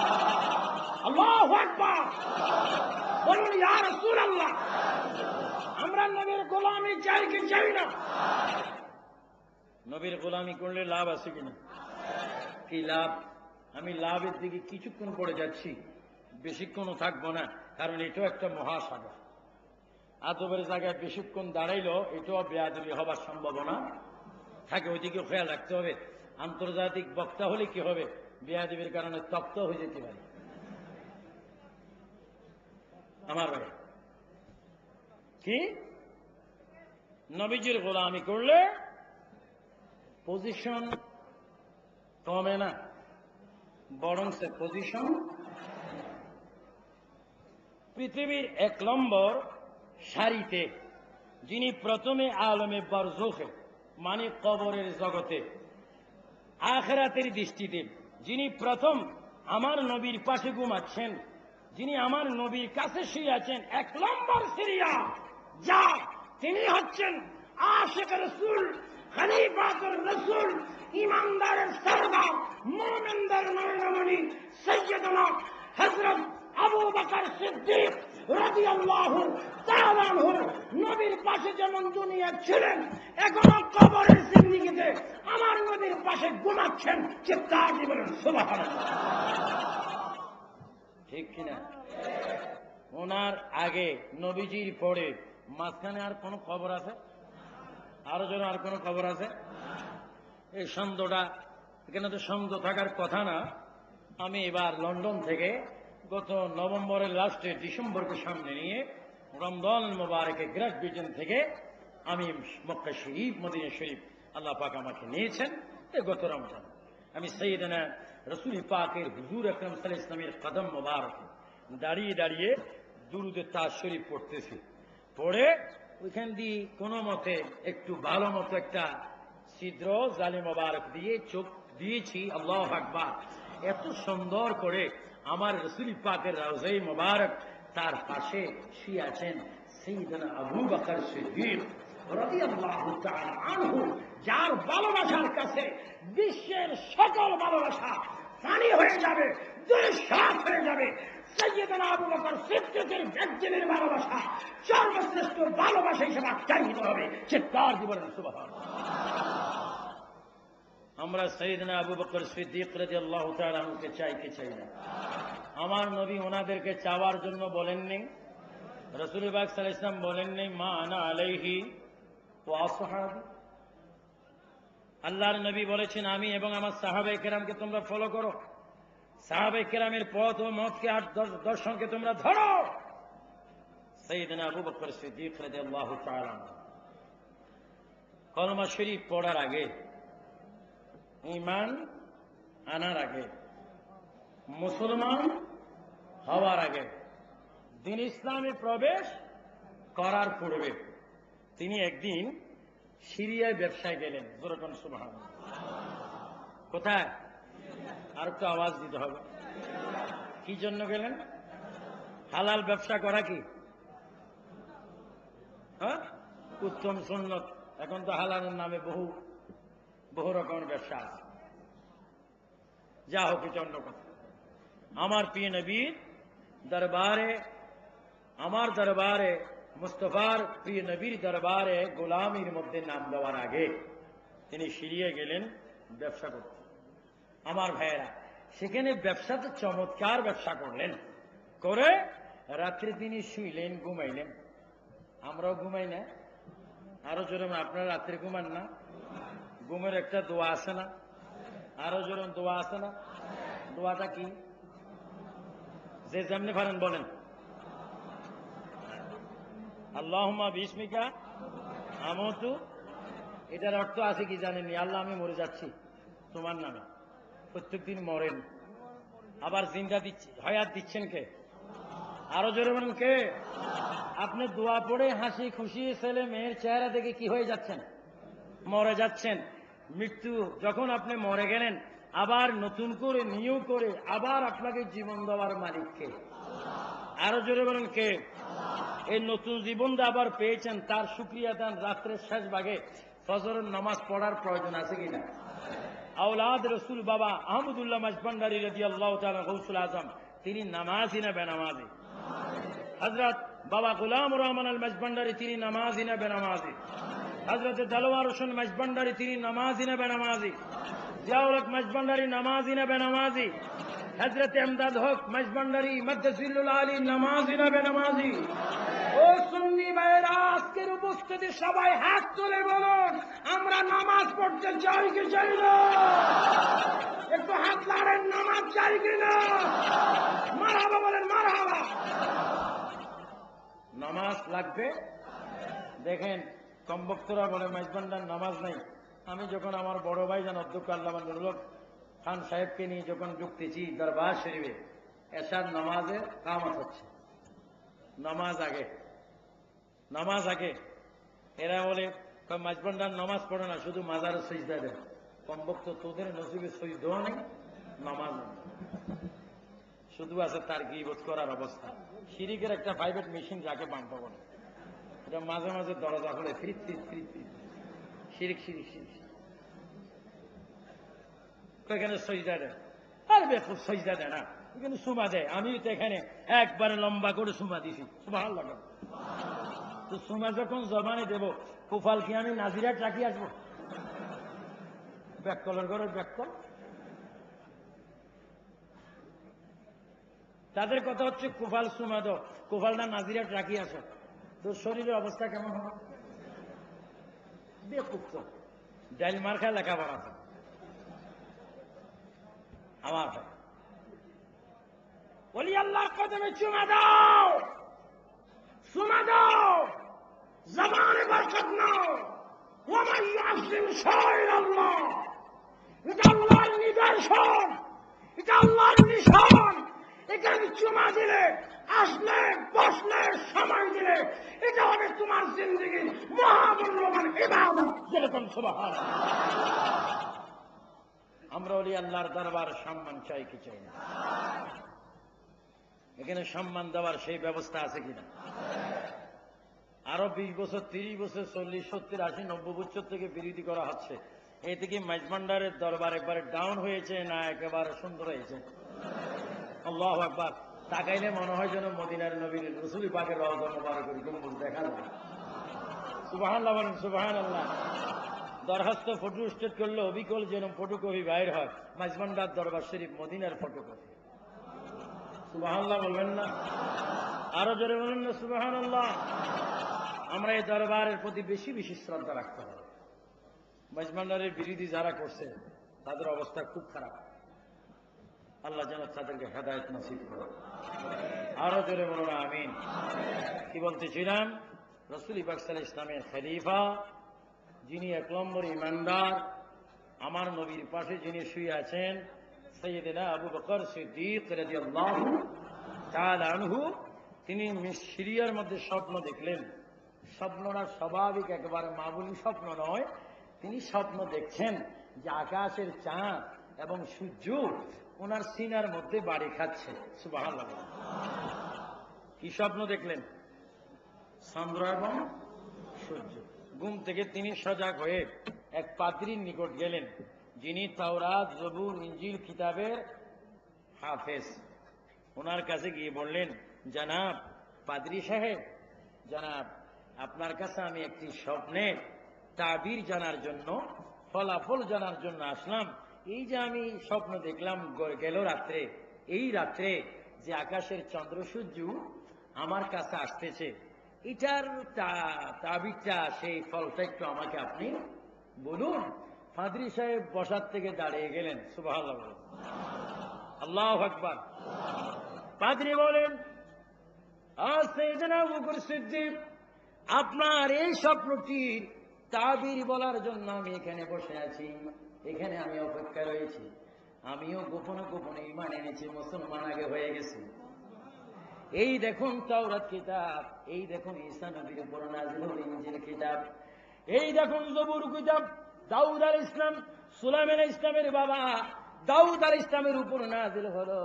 আল্লাহু আকবার, বলুন ইয়া রাসূলুল্লাহ। আমরা নবীর গোলামি চাই কি চাই না? নবীর গোলামি করলে লাভ আছে কিনা? কি লাভ? আমি লাভের দিকে কিছুক্ষণ পড়ে যাচ্ছি, বেশিক্ষণও থাকবো না, কারণ এটাও একটা মহাসাগর। আদবের জায়গায় বেশিক্ষণ দাঁড়াইলেও এটাও বেয়াদবি হবার সম্ভাবনা থাকে, ওইদিকেও খেয়াল রাখতে হবে। আন্তর্জাতিক বক্তা হলে কি হবে, বেয়াদবির কারণে তপ্ত হয়ে যেতে পারে। আমার ভাই, কি নবীজির গোলামি করলে পজিশন কমে না, বরং সে পজিশন পৃথিবীর 1 নম্বর সারিতে, যিনি প্রথমে আলমে বারজখে মানে কবরের জগতে আখিরাতের দৃষ্টিতে যিনি প্রথম আমার নবীর পাশে ঘুমাচ্ছেন, যিনি আমার নবীর কাছে শুয়ে আছেন, 1 নম্বর সিরিয়া যা, তিনি হচ্ছেন আশিক রাসূল, খলিফাতুর রাসূল, ইমানদারের সরদার, মুমিনদের নয়নমণি, সাইয়্যিদুনা হযরত আবু বকর সিদ্দিক রাদিয়াল্লাহু তাআলা আনহু। নবীর পাশে যেমন দুনিয়া ছিলেন, এখনো কবরের জিন্দেগিতে আমার নবীর পাশে ঘুমাচ্ছেন। চিৎকার দিয়ে বলেন সুবহানাল্লাহ। ঠিক কিনা? ওনার আগে নবীজির পরে মাঝখানে আর কোন খবর আছে? আরো যেন আর কোন খবর আছে? এই সন্দেহটা, এখানে তো সন্দেহ থাকার কথা না। আমি এবার লন্ডন থেকে গত নভেম্বরের লাস্টে ডিসেম্বরকে সামনে নিয়ে রমজান মোবারকে গ্রেট ব্রিটেন থেকে আমি মক্কা শরীফ, মদিনা শরীফ আল্লাহ পাক আমাকে নিয়েছেন। গত রমজান আমি সাইয়েদনা রাসূল পাকের হুজুর আকরাম সাল্লাল্লাহু আলাইহি ওয়াসাল্লামের কদম মোবারকে দাঁড়িয়ে দাঁড়িয়ে দুরুদে তাজ শরীফ পড়তেছি। পড়ে ওইখান দিয়ে কোনো মতে একটু ভালো মতো একটা ছিদ্র জালে মোবারক দিয়ে চোখ দিয়েছি। আল্লাহু আকবার! এত সুন্দর করে আমার রাসূল পাকের রওজায়ে মোবারক, তার পাশে শুয়ে আছেন সাইয়েদনা আবু বকর সিদ্দিক রাদিয়াল্লাহু তাআলা আনহু, যার ভালোবাসার কাছে বিশ্বের সকল ভালোবাসা ফানি হয়ে যাবে, দুঃসাত হয়ে যাবে। সাইয়েদনা আবু বকর সিদ্দিকের একজনের ভালোবাসা সর্বশ্রেষ্ঠ ভালোবাসা হিসেবে আখ্যায়িত হবে। চিৎকার দিয়ে বলেন সুবহানাল্লাহ। আমরা সাইয়েদনা আবু বকর সিদ্দিক রাদিয়াল্লাহু তাআলা আনহুকে চাই কি চাই না? আমার নবী ওনাদেরকে চাওয়ার জন্য বলেননি? রাসূল পাক সাল্লাল্লাহু আলাইহি ওয়াসাল্লাম বলেন নাই মা আনা আলাইহি ওয়া আসহাবি? আল্লাহর নবী বলেছেন আমি এবং আমার সাহাবায়ে কেরামকে তোমরা ফলো করো, সাহাবায়ে কেরামের পথ ও মতকে আর দর্শনকে তোমরা ধরো। সাইয়েদনা আবু বকর সিদ্দিক রাদিয়াল্লাহু তাআলা কলমা শরীফ পড়ার আগে, ঈমান আনার আগে, মুসলমান হওয়ার আগে, দিন ইসলামে প্রবেশ করার পূর্বে তিনি একদিন সিরিয়ায় ব্যবসায় গেলেন। যেরকম সুবহানাল্লাহ। কোথায়? আর একটু আওয়াজ দিতে হবে। কি জন্য গেলেন? হালাল ব্যবসা করা কি হ্যাঁ উত্তম সুন্নত। এখন তো হালালের নামে বহু বহু রকমের ব্যবসা আছে। যা হোক, এটা অন্য কথা। আমার প্রিয় নবীর দরবারে, আমার দরবারে, মুস্তফার প্রিয় নবীর দরবারে গোলামির মধ্যে নাম দেওয়ার আগে তিনি সিরিয়ায় গেলেন ব্যবসা করতে। আমার ভাইয়েরা, সেখানে ব্যবসাতে চমৎকার ব্যবসা করলেন, করে রাত্রে তিনি শুইলেন, ঘুমাইলেন। আমরাও ঘুমাই না? আরো জোরে, আপনারা রাত্রে ঘুমান না? ঘুমের একটা দোয়া আছে না? আরো জোরে দোয়া আছে না? দোয়াটা কি? যে যেমনি পারেন বলেন। আল্লাহুম্মা বিসমিকা আমুতু। এটার অর্থ আছে কি জানেননি? আল্লাহ আমি মরে যাচ্ছি তোমার নামে। প্রত্যেকদিন মরেন, আবার জিন্দা দিচ্ছি, হায়াত দিচ্ছেন কে? আরো জোরে বলেন কে? আপনি দোয়া পড়ে হাসি খুশি ছেলে মেয়ের চেহারা দেখে কি হয়ে যাচ্ছেন? মরে যাচ্ছেন। মৃত্যু যখন আপনি মরে গেলেন, আবার নতুন করে নিউ করে আবার আপনাকে জীবন দেওয়ার মালিক কে? আরো জোরে বলেন কে? এই নতুন জীবনটা আবার পেয়েছেন, তার শুকরিয়া দেন। রাত্রের শেষ ভাগে ফজরের নামাজ পড়ার প্রয়োজন আছে কিনা? আওলাদ রসুল বাবা আহমদুল্লাহ মাঝভান্ডারী রাদিয়াল্লাহু তাআলা গৌসুল আজম, তিনি নামাজি না বেনামাজি? হযরত বাবা গোলাম রহমান আল মাঝভান্ডারী, তিনি নামাজি না বেনামাজি? হযরত দেলোয়ার হোসেন মাঝভান্ডারী, তিনি নামাজি না বেনামাজি? জিয়াউল হক মাঝভান্ডারী নামাজি না বেনামাজি? হযরত আমদাদ হক মাঝভান্ডারী মাদ্দাজিল্লুল আলী নামাজি না বেনামাজি? ও সুন্নি ভাইরা, আজকের উপস্থিতি সবাই হাত তুলে বলুন, আমরা নামাজ পড়তে চাই কি চাই না? একটু হাত লাড়েন, নামাজ চাই কিনা? মারহাবা বলেন, মারহাবা। নামাজ লাগবে। দেখেন, কমবক্তরা বলে মাইজবান্ডার নামাজ নাই। আমি যখন আমার বড় ভাই যান অধ্যক্ষ আল্লামা নুরুল হক খান সাহেবকে নিয়ে যখন ঢুকতেছি দরবার শরীফে, এশার নামাজে কামাত হচ্ছে, নামাজ আগে, নামাজ আগে। এরা বলে মাইজবান্ডার নামাজ পড়ে না, শুধু মাজারে সিজদা দেয়। কমবক্ত তোদের নসিবে সিজদাও নেই, নামাজ নেই, শুধু আছে তার গীবত করার অবস্থা। শিরিকের একটা প্রাইভেট মেশিন যাকে বাম্পা বলে, এটা মাঝে মাঝে দরজা খুলে ফিরিত ফিরিত ফিরিত ফিরিত শিরিক শিরিক শিরিক। এখানে সজদা দেয়, আর বেকুব সজদা দেয় না, এখানে সুমা দেয়। আমি তো এখানে একবারে লম্বা করে সুমা দিছি, সুবহানাল্লাহ। তো সুমা যখন জবানে দেব, কুফাল কি আমি নাজিরা টাকি আসবো? ব্যাককলের ঘরে ব্যাককল। তাদের কথা হচ্ছে কুফাল সুমা দো, কুফালটা নাজিরা রাখি আসো। তো শরীরের অবস্থা কেমন হবে? বেকুব তো ডাইল মার খায় লেখাপড়া আছে। আমার বলি আল্লাহর কদমে চুমা দাও, সুমা দাও, জবানে বরকত নাও। ওয়া মান ইয়াসিম শাইরাল্লাহ, এটা আল্লাহর নিদর্শন, এটা আল্লাহর নিশান। এখানে চুমা দিলে, আসলে বসলে, সময় দিলে, এটা হবে তোমার জিন্দেগির মহামূল্যবান ইবাদত। যেরকম সুবহানাল্লাহ। আমরা ওলি আল্লাহর দরবার সম্মান চাই কি চাই না? এখানে সম্মান দেওয়ার সেই ব্যবস্থা আছে কিনা? আরো 20 বছর, 30 বছর, 40, 70, 80, 90 বছর থেকে বিরোধী করা হচ্ছে। এই থেকে মাইজভান্ডারের দরবার একবারে ডাউন হয়েছে না একেবারে সুন্দর হয়েছে? আল্লাহু আকবার। তাকাইলে মনে হয় যেন মদিনার নবীর রাসূল পাকের রওজা মুবারকের গম্বুজ দেখা যায়। সুবহানাল্লাহ বলেন, সুবহানাল্লাহ। দরখাস্ত ফটো স্টেট করলে অবিকল যেন ফটোকপি বাইর হয়, মাইজভান্ডার দরবার শরীফ মদিনার ফটোকপি। সুবহানাল্লাহ বলবেন না? আরো জোরে বলুন না সুবহানাল্লাহ। আমরা এই দরবারের প্রতি বেশি বেশি শ্রদ্ধা রাখতে হবে। মাঝমান্ডারের বিরোধী যারা করছে তাদের অবস্থা খুব খারাপ। আল্লাহ যেন তাদেরকে হেদায়েত নসিব করে। আরো জোরে বলুন আমিন। কি বলতেছিলাম? রাসূল পাক সাল্লাল্লাহু আলাইহি ওয়াসাল্লামের খলিফা, যিনি 1 নম্বর ইমানদার, আমার নবীর পাশে যিনি শুয়ে আছেন, সাইয়েদনা আবু বকর সিদ্দিক রাদিয়াল্লাহু তাআলা আনহু, তিনি সিরিয়ার মধ্যে স্বপ্ন দেখলেন। স্বপ্নটা স্বাভাবিক একেবারে মামুলি স্বপ্ন নয়। তিনি স্বপ্ন দেখছেন যে আকাশের চাঁদ এবং সূর্য ওনার সিনার মধ্যে বাড়ি খাচ্ছে। সুবহানাল্লাহ। কি স্বপ্ন দেখলেন? চন্দ্র এবং সূর্য। ঘুম থেকে তিনি সজাগ হয়ে এক পাদ্রীর নিকট গেলেন, যিনি তাওরাত, জবুর, ইনজিল কিতাবের হাফেজ। ওনার কাছে গিয়ে বললেন, জনাব পাদ্রী সাহেব, জনাব আপনার কাছে আমি একটি স্বপ্নের তাবির জানার জন্য, ফলাফল জানার জন্য আসলাম। এই যে আমি স্বপ্ন দেখলাম গেল রাত্রে, এই রাত্রে যে আকাশের চন্দ্র সূর্য আমার কাছে আসতেছে, এটার তাবিরটা, সেই ফলটা একটু আমাকে আপনি বলুন। পাদ্রী সাহেব বসার থেকে দাঁড়িয়ে গেলেন। সুবহানাল্লাহ, আল্লাহু আকবার। পাদ্রী বলেন, সাইয়েদনা আবু বকর সিদ্দিক, আপনার এই স্বপ্নটির তাবির বলার জন্য আমি এখানে বসে আছি, এখানে আমি অপেক্ষা রয়েছি। আমিও গোপনে গোপনে ঈমান এনেছি, মুসলমান আগে হয়ে গেছি। এই দেখুন তাওরাত কিতাব, এই দেখুন ঈসা নবীর উপর নাযিল হল ইনজিল কিতাব, এই দেখুন জবুর কিতাব, দাউদ আলাইহিস সালাম, সুলাইমান আলাইহিস সালামের বাবা দাউদ আলাইহিস সালামের উপর নাযিল হলো,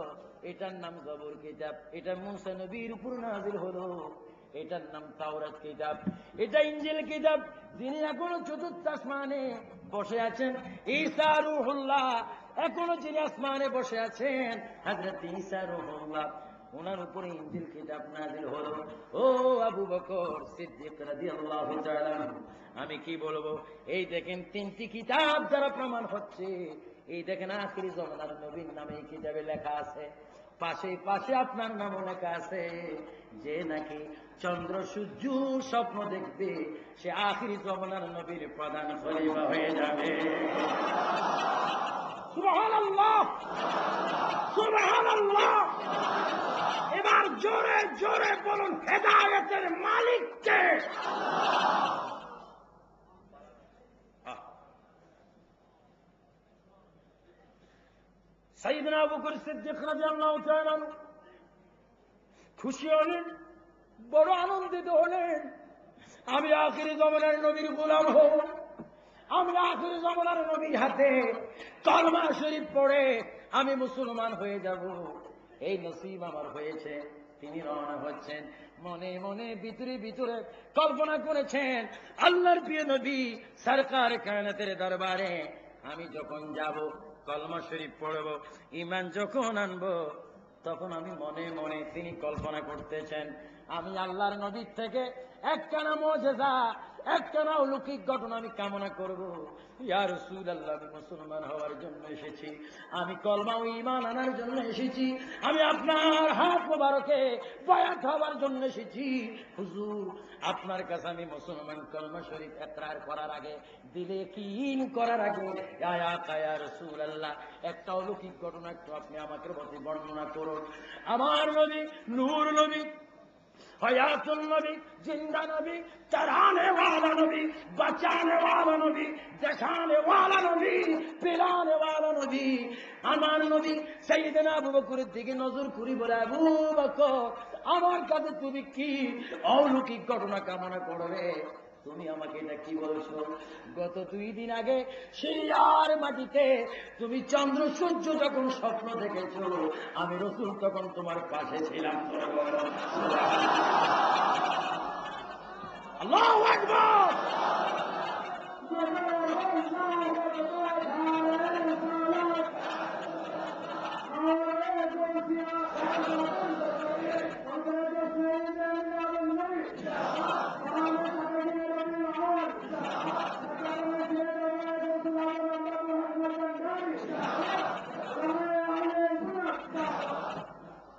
এটার নাম জবুর কিতাব। এটা মূসা নবীর উপর নাযিল হলো, এটার নাম তাওরাত কিতাব। এটা ইনজিল কিতাব। যিনি এখনো চতুর্থ আসমানে বসে আছেন, ঈসা রূহুল্লাহ, এখনো যিনি আসমানে বসে আছেন, হযরত ঈসা রূহুল্লাহ, ওনার উপরে ইনজিল কিতাব নাযিল হলো। ও আবু বকর সিদ্দিক রাদিয়াল্লাহু তাআলা, আমি কি বলবো? এই দেখেন 3টি কিতাব দ্বারা প্রমাণ হচ্ছে। এই দেখেন আখিরি জামানার নবীর নামে এই কিতাবে লেখা আছে, পাশে পাশে আপনার নামও লেখা আছে। যে নাকি চন্দ্র সূর্য স্বপ্ন দেখবে, সে আখিরি জামানার নবীর প্রধান খলিফা হয়ে যাবে। সুবহানাল্লাহ, সুবহানাল্লাহ। এবার জোরে জোরে বলুন, হেদায়েতের মালিক কে? সাইয়েদনা আবু বকর সিদ্দিক রাদিয়াল্লাহু তাআলা খুশি হলেন, বড় আনন্দিত হলেন। আমি আখিরি জামানার নবীর গোলাম হব, আমি আখিরি জামানার নবীর হাতে কালেমা শরীফ পড়ে আমি মুসলমান হয়ে যাব। এই নসিব আমার হয়েছে। তিনি রওনা হচ্ছেন। মনে মনে ভিতরে ভিতরে কল্পনা করেছেন, আল্লাহর প্রিয় নবী সরকার কায়নাতের দরবারে আমি যখন যাব, কলমা শরীফ পড়ব, ঈমান যখন আনবো, তখন আমি মনে মনে, তিনি কল্পনা করতেছেন, আমি আল্লাহর নবীর থেকে একখানা মুজিজা, একখানা অলৌকিক ঘটনা আমি কামনা করব। ইয়া রাসূলুল্লাহ, আমি মুসলমান হওয়ার জন্য এসেছি, আমি কলমা ও ঈমান আনার জন্য এসেছি, আমি আপনার হাত মোবারকে বায়াত হওয়ার জন্য এসেছি। হুজুর, আপনার কাছে আমি মুসলমান কলমা শরীফ ইকরার করার আগে, দিলে ইয়াকিন করার আগে, ইয়া রাসূলুল্লাহ, একটা অলৌকিক ঘটনা একটু আপনি আমাকে প্রতি বর্ণনা করুন। আমার নবী নূর নবী, हयातुल नबी, जिंदा नबी, चढ़ाने वाला नबी, बचाने वाला नबी, दिखाने वाला नबी, पिलाने वाला नबी, আমার নবী সাইয়েদনা আবু বকরের দিকে নজর করি বলে, আবু বকর, আমার কাছে তুমি কি অলৌকিক ঘটনা কামনা করবে? তুমি আমাকে এটা কি বলছো? গত 2 দিন আগে সিরিয়ার মাটিতে তুমি চন্দ্র সূর্য যখন স্বপ্ন দেখেছো, আমি রাসূল তখন তোমার পাশে ছিলাম। আল্লাহু আকবার।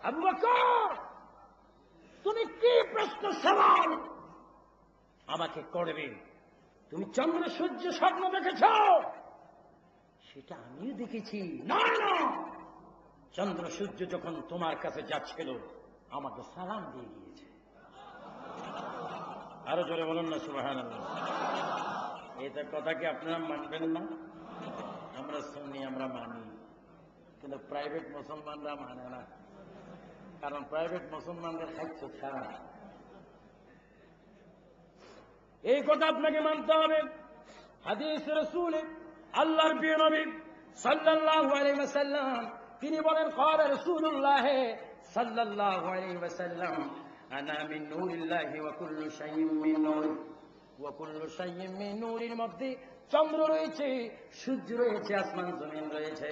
আবু বকর, তুমি আমাকে করবে। তুমি চন্দ্র সূর্য স্বপ্ন দেখেছ? সেটা আমিও দেখেছি। না না, চন্দ্র সূর্য যখন তোমার কাছে যাচ্ছিল আমাকে সালাম দিয়ে গিয়েছে। আরো জোরে বলুন না সুবহানাল্লাহ। এটা কথা কি আপনারা মানবেন না? আমরা শুনি, আমরা মানি, কিন্তু প্রাইভেট মুসলমানরা মানে না, কারণ প্রাইভেট মুসলমানদের খাদ্য ছাড়া। এই কথা আপনাকে মানতে হবে। হাদিস রাসূলে আল্লাহর প্রিয় নবী সাল্লাল্লাহু আলাইহি ওয়াসাল্লাম তিনি বলেন, قال رسول الله صلى الله عليه وسلم انا من نور الله وكل شيء من نور وكل شيء من نور। এর মধ্যে চন্দ্র রয়েছে, সূর্য রয়েছে, আসমান জমিন রয়েছে।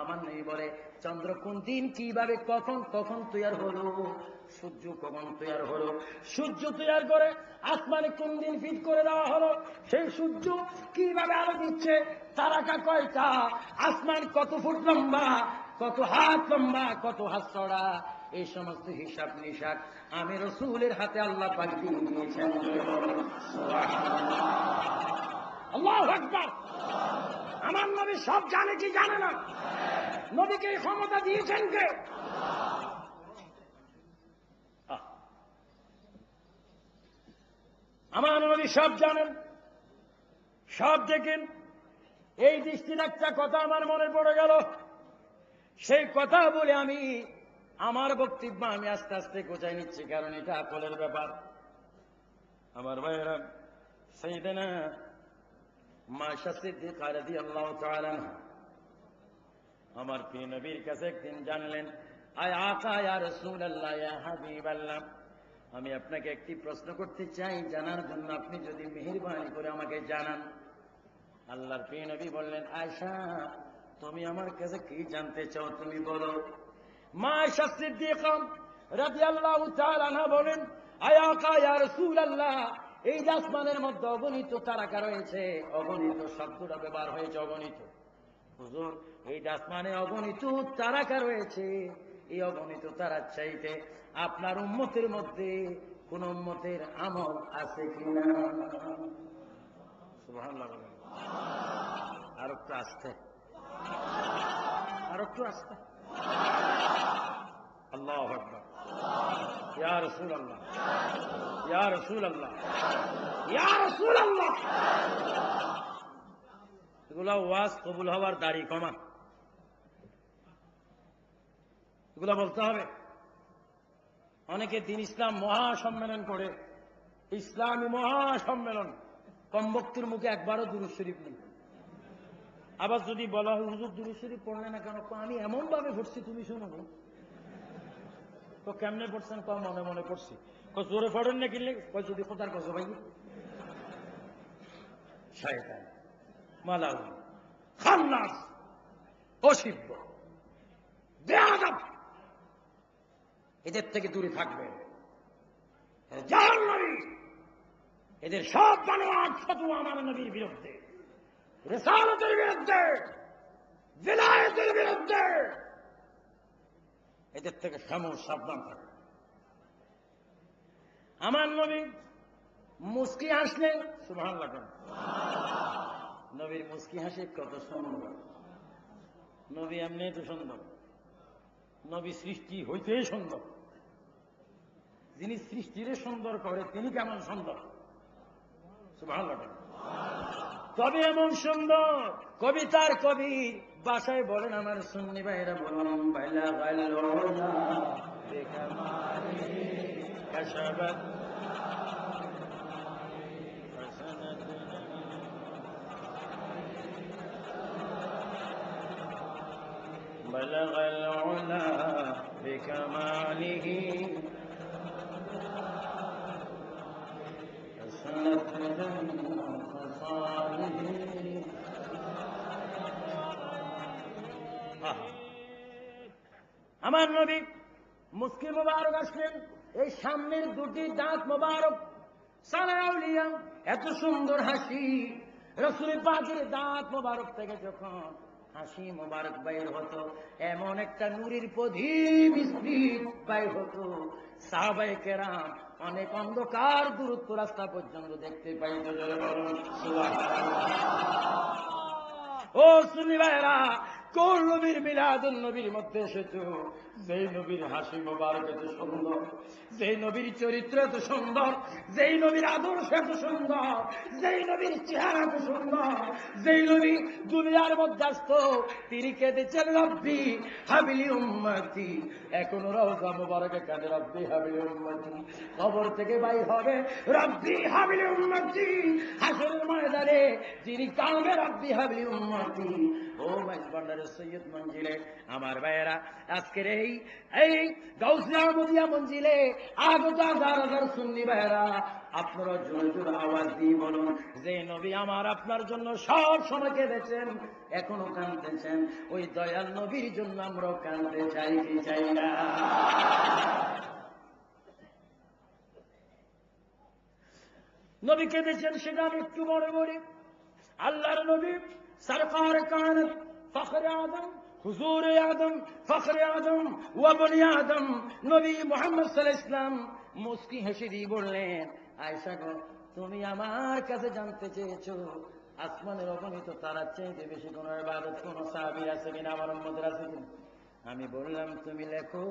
আমার নবী বলে, চন্দ্র কোন দিন কিভাবে কখন কখন তৈরি হলো, সূর্য কখন তৈরি হলো, সূর্য তৈরি করে আসমানে কোন দিন ফিট করে দেওয়া হলো, সেই সূর্য কিভাবে আলো দিচ্ছে, তারাকা কয়টা, আসমান কত ফুট লম্বা, কত হাত লম্বা, কত হাত চড়া, এই সমস্ত হিসাব নিশাক আমি রাসূলের হাতে আল্লাহ পাক দিয়ে দিয়েছেন। আল্লাহু আকবার। আমার নবী সব জানে কি জানে না? নবীকে এই ক্ষমতা দিয়েছেন কে? আমার নবী সব জানেন, সব দেখেন। এই দৃষ্টির একটা কথা আমার মনে পড়ে গেল, সেই কথা বলে আমি আমার বক্তব্য আমি আস্তে আস্তে গোছাই নিচ্ছি, কারণ এটা আকলের ব্যাপার। আমার ভাইয়েরা, সাইয়েদানা মাশা সিদ্দিকা রাদিয়াল্লাহু তাআলা আমার প্রিয় নবীর কাছে একদিন জানলেন, আয় আকা ইয়া রাসূলুল্লাহ ইয়া হাবিবাল্লাহ, আমি আপনাকে একটি প্রশ্ন করতে চাই, জানার জন্য আপনি যদি মেহেরবানি করে আমাকে জানান। আল্লাহর প্রিয় নবী বললেন, আয়েশা তুমি আমার কাছে কি জানতে চাও তুমি বলো। মাশা সিদ্দিকা রাদিয়াল্লাহু তাআলা আনহা বলেন, আয় আকা ইয়া রাসূলুল্লাহ, এই আসমানের মধ্যে অগণিত তারকা রয়েছে, অগণিত শব্দটা ব্যবহার হয়েছে, অগণিত। হুজুর, এই আসমানে অগণিত তারকা রয়েছে, এই অগণিত তারার চাইতে আপনার উম্মতের মধ্যে কোন উম্মতের আমল আছে কিনা? সুবহানাল্লাহ। আর একটু আসতে, আর একটু আসতে। আল্লাহু আকবার। ইয়া রাসূলুল্লাহ, ইয়া রাসূলুল্লাহ, ইয়া রাসূলুল্লাহ। এগুলা ওয়াজ কবুল হওয়ার দাড়ি কমা, এগুলা বলতে হবে। অনেকে দিন ইসলাম মহাসম্মেলন করে, ইসলামী মহাসম্মেলন, কমবক্তের মুখে একবারও দুরূদ শরীফ নেই। আবার যদি বলা হয় হুজুর দুরূদ শরীফ পড়লে না কেন, আমি এমন ভাবে পড়ছি তুমি শোনো। তো কেমনে পড়ছেন? মনে মনে পড়ছি। জোরে পড়েন না কিনলে যদি কোথার কথা ভাই। শয়তান, মালাউ, খান্নাস, অসিব্য, বেয়াদব, এদের থেকে দূরে থাকবেন। জাহান্নামী, এদের সব বানোয়াট ফতোয়া আমার নবীর বিরুদ্ধে, রিসালাতের বিরুদ্ধে, বিলায়েতের বিরুদ্ধে। এদের থেকে সাবধান থাকে। আমার নবী মুস্কি হাসলেন, সুবহানাল্লাহ। নবীর মুস্কি হাসি কত সুন্দর। নবী এমনি তো সুন্দর, নবী সৃষ্টি হইতেই সুন্দর। যিনি সৃষ্টিরে সুন্দর করে তিনি কেমন সুন্দর, সুবহানাল্লাহ। তবে এমন সুন্দর, কবিতার কবি বাসায় বলেন, আমার সুন্নি ভাইরা বলেন, বাইলা গাল্লুনা বিকামালি কাশাবাত بلغ العلا بكماله حسنت خصاله। আমার নবী মুস্কি মোবারক আসলেন, এই সামনের দুটি দাঁত মোবারক সালাউলিয়া, এত সুন্দর হাসি। রাসূল পাকের দাঁত মোবারক থেকে যখন হাসি মোবারক বাইর হতো, এমন একটা নূরের প্রদীপ স্ফীত বাইর হতো। সাহাবায়ে কেরাম অনেক অন্ধকার দূরত্ব রাস্তা পর্যন্ত দেখতে পাই। তো জোরে বলুন সুবহানাল্লাহ। ও সুন্নি ভাইরা, কোন নবীর মিলাদুন নবীর মধ্যে এসেছো? যেই নবীর হাসি মোবারক এত সুন্দর, যেই নবীর চরিত্র এত সুন্দর, যেই নবীর আদর্শ এত সুন্দর, যেই নবীর চেহারা এত সুন্দর, যেই নবী দুনিয়ার মধ্যে আসতো তিনি কেঁদেছেন রব্বি হাবিলি উম্মতি। এখনো রওজা মোবারকে কাঁদে রব্বি হাবিলি উম্মতি। কবর থেকে বাইর হবে রব্বি হাবিলি উম্মতি। হাসরের ময়দানে যিনি কাঁদবে রব্বি হাবিলি উম্মতি। ও মাইজবান্ডারের সৈয়দ মঞ্জিলে আমার ভাইয়েরা, আজকের এই গাউসিয়া আহমদিয়া মঞ্জিলে আগত হাজার হাজার সুন্নি ভাইয়েরা, আপনারা জোরে জোরে আওয়াজ দিয়ে বলুন যে নবী আমার আপনার জন্য সব সময় কেঁদেছেন, এখনো কাঁদতেছেন। ওই দয়াল নবীর জন্য আমরাও কাঁদতে চাই কি চাই না? নবী কেঁদেছেন সেটা আমি একটু মনে করি। আল্লাহর নবী সরকার কায়নাত ফখরে আদম হুজুরে আদম ফখরে আদম ওয়া বনি আদম নবী মুহাম্মদ সাল্লাল্লাহু আলাইহি ওয়াসাল্লাম মুস্কি হেসে দিয়ে বললেন, আয়েশা গো, তুমি আমার কাছে জানতে চেয়েছো আসমানের অগণিত তারার চাইতে বেশি কোন ইবাদত কোন সাহাবী আছে কিনা, আমার উম্মতের আছে কিনা? আমি বললাম তুমি লেখো,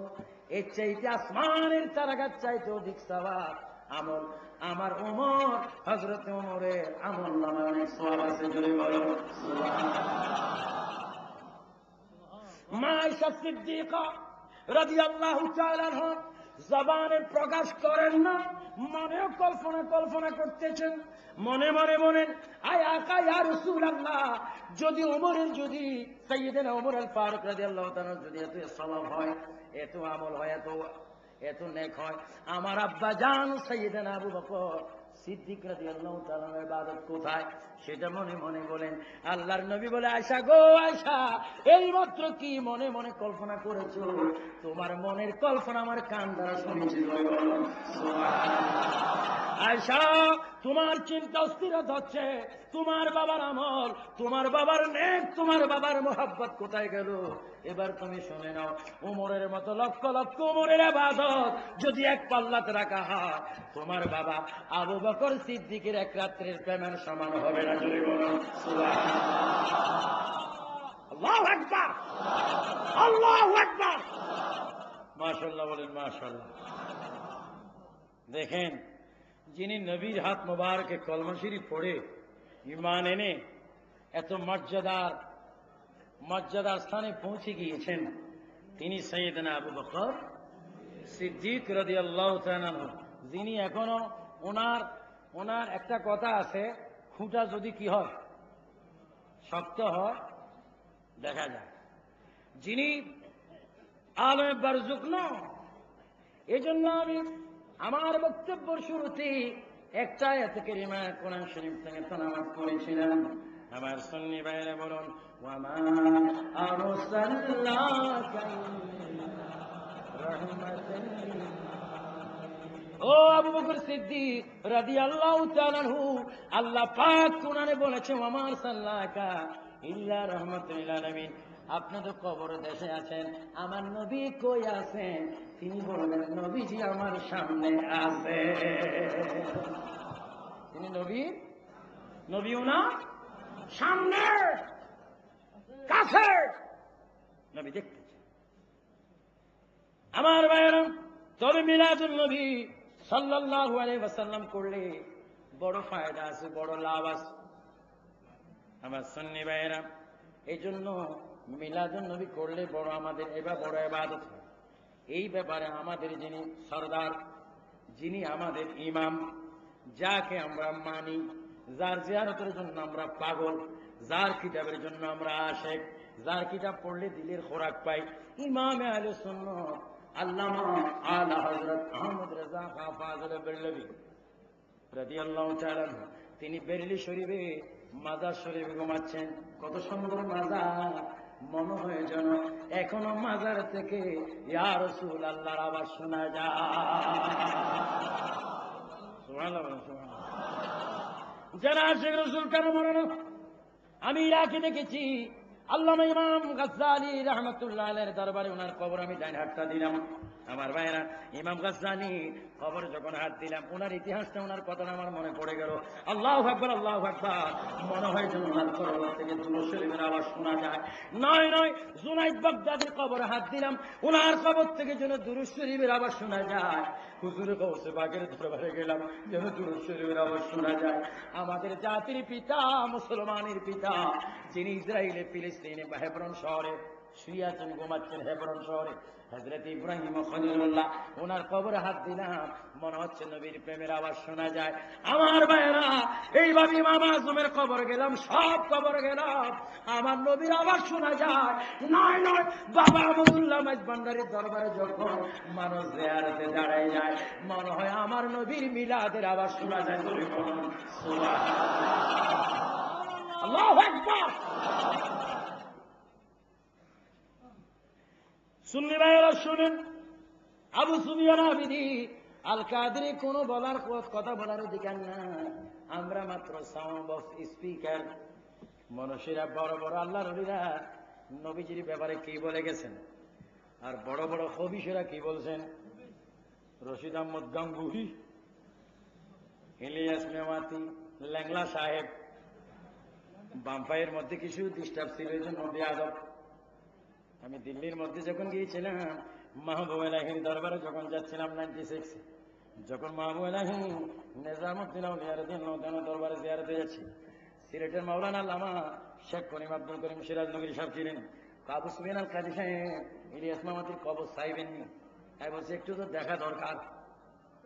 এর চাইতে আসমানের তারাগার চাইতে অধিক সওয়াব আমল আমার ওমর, হযরত ওমরের আমল নামে অনেক সওয়াব আছে। জোরে বলো সুবহানাল্লাহ। মা আয়েশা সিদ্দিকা রাদিয়াল্লাহু তাআলা আনহা জবানে প্রকাশ করেন না, মনেও কল্পনা করতেছেন, মনে মনে বলেন, আয় আকা ইয়া রাসূলুল্লাহ, যদি ওমরের যদি সাইয়েদনা ওমর আল ফারুক রাদিয়াল্লাহু তাআলা যদি এত সওয়াব হয়, এত আমল হয়, এত নেক হয়, আমার আব্বা জান সাইয়েদনা আবু বকর সিদ্দিক রাদিয়াল্লাহু তাআলার ইবাদত কোথায়? সেটা মনে মনে বলেন। আল্লাহর নবী বলে, আয়েশা গো আয়েশা, এই মাত্র কি মনে মনে কল্পনা করেছো? তোমার মনের কল্পনা আমার কান দ্বারা শুনেছি। আয়েশা, তোমার চিন্তা অস্থিরতা হচ্ছে, তোমার বাবার আমল, তোমার বাবার নেক, তোমার বাবার মোহাব্বত কোথায় গেল? এবার তুমি শুনে নাও, ওমরের মতো লক্ষ লক্ষ ওমরের ইবাদত যদি এক পাল্লাতে রাখা হয়, তোমার বাবা আবু বকর সিদ্দিকের এক রাত্রের প্রেমের সমান হবে না। জোরে বলুন সুবহানাল্লাহ। আল্লাহু আকবার, আল্লাহু আকবার, মাশাআল্লাহ বলেন মাশাআল্লাহ। দেখেন, যিনি নবীর হাত মোবারকে কলমা শরীফ পড়ে ঈমান এনে এত মর্যাদার স্থানে পৌঁছে গিয়েছেন, তিনি সাইয়েদনা আবু বকর সিদ্দিক রাদিয়াল্লাহু তাআলা আনহু, যিনি এখনো ওনার একটা কথা আছে, খুঁটা যদি কি হয়, শক্ত হয়, দেখা যায়। যিনি আলমে বারজুক নন। এজন্য আমি আমার বক্তব্যের শুরুতে একটা আয়াত কারিমা কোরআন শরীফ থেকে তেলাওয়াত করেছিলাম। আমার সুন্নি ভাইরা বলুন, ওয়া মা আরসালনাকা ইল্লা রাহমাতান লিল আলামিন। ও আবু বকর সিদ্দিক রাদিয়াল্লাহু তাআলা আনহু, আল্লাহ পাক কোরআনে বলেছে, ওয়া মা আরসালনাকা ইল্লা রাহমাতান লিল আলামিন। আপনি তো কবর দেশে আছেন, আমার নবী কই আছেন? তিনি বললেন, নবীজি আমার সামনে আছে। তিনি নবী ওনার সামনে, কাছে, নবী দেখতেছে। আমার ভাইয়েরা, তবে মিলাদুন নবী সাল্লাল্লাহু আলাইহি ওয়াসাল্লাম করলে বড় ফায়দা আছে, বড় লাভ আছে আমার সুন্নি ভাইয়েরা। এই জন্য মিলাদুন নবী করলে বড় আমাদের এবার বড় ইবাদত। এই ব্যাপারে আমাদের যিনি সরদার, যিনি আমাদের ইমাম, যাকে আমরা মানি, যার জিয়ারতের জন্য আমরা পাগল, যার কিতাবের জন্য আমরা আশেক, যার কিতাব পড়লে দিলের খোরাক পাই, ইমামে আহলে সুন্নাত আল্লামা আলা হযরত আহমদ রেজা খাঁ ফাজল বেরলভী রাদিয়াল্লাহু তাআলা আনহু, তিনি বেরলি শরীফে মাজার শরীফে ঘুমাচ্ছেন। কত সুন্দর মাজার, মনে হয় যেন এখনো মাজার থেকে ইয়া রাসূলুল্লাহর আওয়াজ শোনা যায়। সুবহানাল্লাহ, সুবহানাল্লাহ। যারা আশিক রাসূল কেন মনে না? আমি ইরাকে দেখেছি, আল্লামা ইমাম গাজ্জালী রাহমাতুল্লাহ আলাইহির দরবারে ওনার কবর আমি ডাইন হাতটা দিলাম, আমার ভাইরা, ইমাম গাজ্জানী কবরে যখন হাত দিলাম, ওনার ইতিহাসটা, ওনার কথাটা আমার মনে পড়ে গেল। আল্লাহু আকবার, আল্লাহু আকবার। মনে হয় যেন ওনার কবর থেকে দুরূদ শরীফের আওয়াজ শোনা যায়। নয় নয়, জুনাইদ বাগদাদির কবরে হাত দিলাম, ওনার কবর থেকে যেন দুরূদ শরীফের আওয়াজ শোনা যায়। হুজুর গৌসে পাকের দরবারে গেলাম, যেন দুরূদ শরীফের আওয়াজ শোনা যায়। আমাদের জাতির পিতা, মুসলমানের পিতা, যিনি ইসরায়েলে ফিলিস্তিনে হেবরন শহরে শুয়ে আছেন, ঘুমাচ্ছেন হেবরন শহরে, হযরত ইব্রাহিম খলিলুল্লাহ, ওনার কবরে হাত দিলাম, মনে হচ্ছে নবীর প্রেমের আওয়াজ শোনা যায়। আমার ভাইরা, এইভাবে ইমাম আজমের কবর গেলাম, সব কবর গেলাম, আমার নবীর আওয়াজ শোনা যায়। নয় নয়, বাবা আহমদুল্লাহ মাইজভান্ডারীর দরবারে যখন মানুষ জিয়ারতে দাঁড়ায় যায়, মনে হয় আমার নবীর মিলাদের আওয়াজ শোনা যায়। সুবহানাল্লাহ, আল্লাহু আকবার। সুন্নি ভাইয়েরা শুনেন, আবু সুফিয়ান আবিদি আল কাদরি কোনো বলার কথা বলার অধিকার না, আমরা মাত্র সাউন্ড অফ স্পিকার। মানুষেরা বড় বড় আল্লাহর ওলিরা নবীজির ব্যাপারে কি বলে গেছেন, আর বড় বড় হবিষেরা কি বলছেন। রশিদ আহমদ গাঙ্গুহি, ইলিয়াস মেওয়াতি, ল্যাংলা সাহেব, বাম্পাইয়ের মধ্যে কিছু ডিস্টার্ব ছিল, এই জন্য বেয়াদব। আমি দিল্লির মধ্যে যখন গিয়েছিলাম, মাহবুব এলাহীর দরবারে যখন যাচ্ছিলাম 96, যখন মাহবুব এলাহী নিজামুদ্দিন আউলিয়ার দরবারে জিয়ারতে যাচ্ছি, সিলেটের মাওলানা আল্লামা শেখ করিম আব্দুল করিম সিরাজনগরী সাহেব ছিলেন, আবু সুফিয়ান আল কাদি সাহেব ইলিয়াস মামাতির কবর চাইবেননি, তাই বলছে একটু তো দেখা দরকার।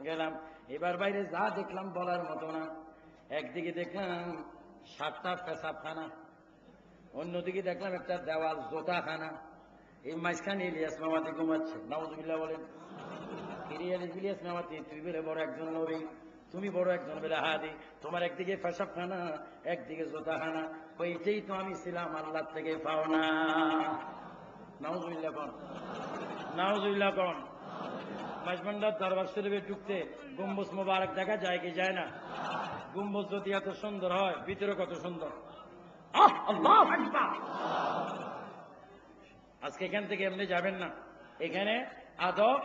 গেলাম, এবার বাইরে যা দেখলাম বলার মতো না। একদিকে দেখলাম 7টা পেশাবখানা, অন্যদিকে দেখলাম একটা দেওয়াল জোতাখানা, এই মাঝখানে ইলিয়াস মামাতি ঘুমাচ্ছে। নাউজুবিল্লাহ বলেন। ইলিয়াস মামাতি, তুই বেলে বড় একজন নবী, তুমি বড় একজন বেলে হাদি, তোমার একদিকে পেশাবখানা, একদিকে জোতাখানা, ওইটাই তো আমি ছিলাম, আল্লাহ থেকে পাও না। নাউজুবিল্লাহ কোন, নাউজুবিল্লাহ কোন। মাঝভান্ডার দরবার শরীফে ঢুকতে গম্বুজ মোবারক দেখা যায় কি যায় না? গম্বুজ যদি এত সুন্দর হয়, ভিতরে কত সুন্দর। আল্লাহু আকবার। আজকে এখান থেকে এমনি যাবেন না, এখানে আদব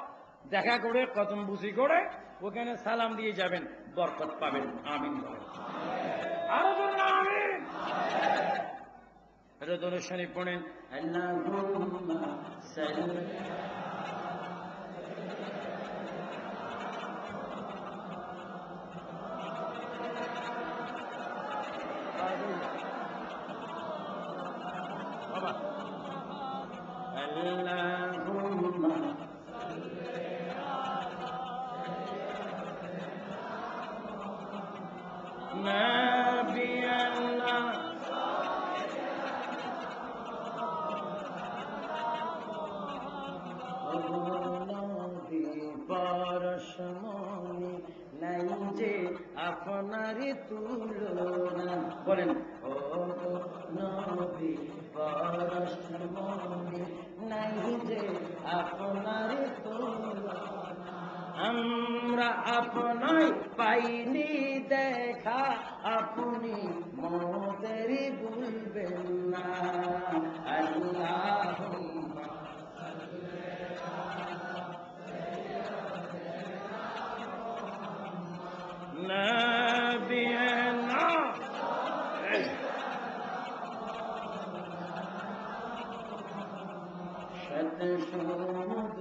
দেখা করে, কদম বুঝি করে, ওখানে সালাম দিয়ে যাবেন, বরকত পাবেন। আমিন বলেন। আরো বলুন আমিন। এটা দরুদ শরীফ পড়েন। আল্লাহুম্মা সাল্লি আপনারই তুলনা। বলেন, ও নবী পরশমণি, নাই যে আপনারই তুলনা। আমরা আপনাই পাইনি দেখা, আপনি মোদেরই ভুলবেন না। আল্লাহুম্মা নবিয়ানা। শত সমুদ্র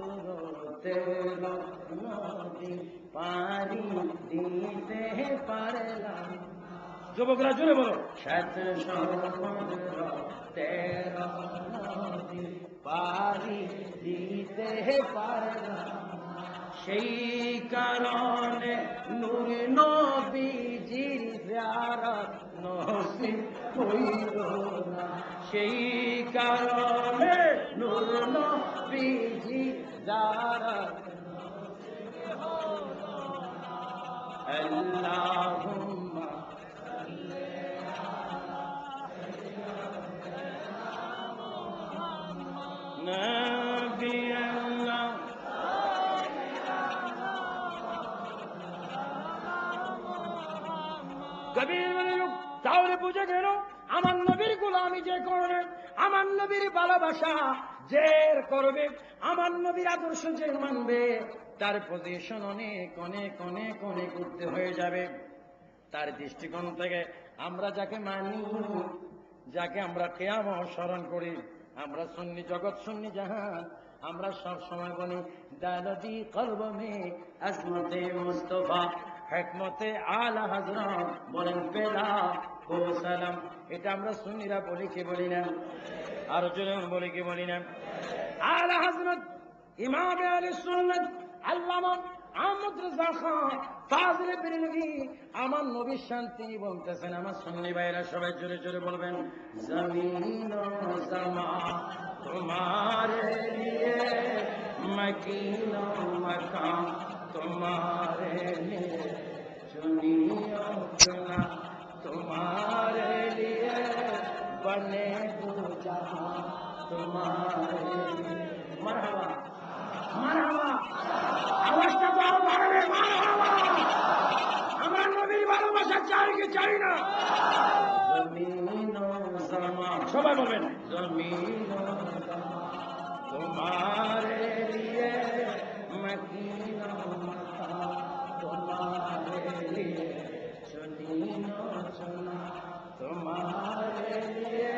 নদী পারি দিতে পারলাম। যুবকরা জোরে বলো, শত সমুদ্র নদী পারি দিতে পারলাম। সেই কারণে নূর নবীজির জিয়ারত নসিব হইল না। সেই কারণে নূর নবীজির জিয়ারত নসিব হইল না। আল্লাহুম্মা সাল্লি আলা সাইয়্যিদিনা মুহাম্মদ নবিয়ানা। তাহলে বুঝে গেল আমার নবীর গোলামি যে করবে, আমার নবীর ভালোবাসা জের করবে, আমার নবীর আদর্শ যে মানবে তার পজিশন অনেক অনেক অনেক অনেক উঠতে হয়ে যাবে। তার দৃষ্টিকোণ থেকে আমরা যাকে মানি, যাকে আমরা কিয়ামত স্মরণ করি, আমরা সুন্নি জগৎ সুন্নি জাহান, আমরা সব সময় বলি দালদি কলবমে আজমতে মুস্তফা হিকমতে আলা হযরত বলেন পেলা ও সালাম। এটা আমরা সুন্নিরা বলি কি বলি না? আর জোরে বলি কি বলি না? আলা হযরত ইমাম আহলে সুন্নাত আল্লামা আহমদ রেজা খান ফাজিলে বেরেলভী আমার নবীর শান্তি বলতেছেন। আমার সুন্নি ভাইরা সবাই জোরে জোরে বলবেন, জমিন ও জামা তোমারে লিয়ে, মকিন ও মাকাম তোমারে লিয়ে, দুনিয়া চুনা তোমারে লিয়ে, বনে দু জাহান তোমারে লিয়ে। মারহাবা মারহাবা, আওয়াজটা তো আরো বাড়বে, মারহাবা। আমার নবীর ভালোবাসা চাই কি চাই না? জমিন ও জামা, সবাই বলবেন, জমিন ও জামা তোমারে লিয়ে, মকিন ও মাকাম তোমারে লিয়ে, জমিন ও চুনা তোমারে লিয়ে,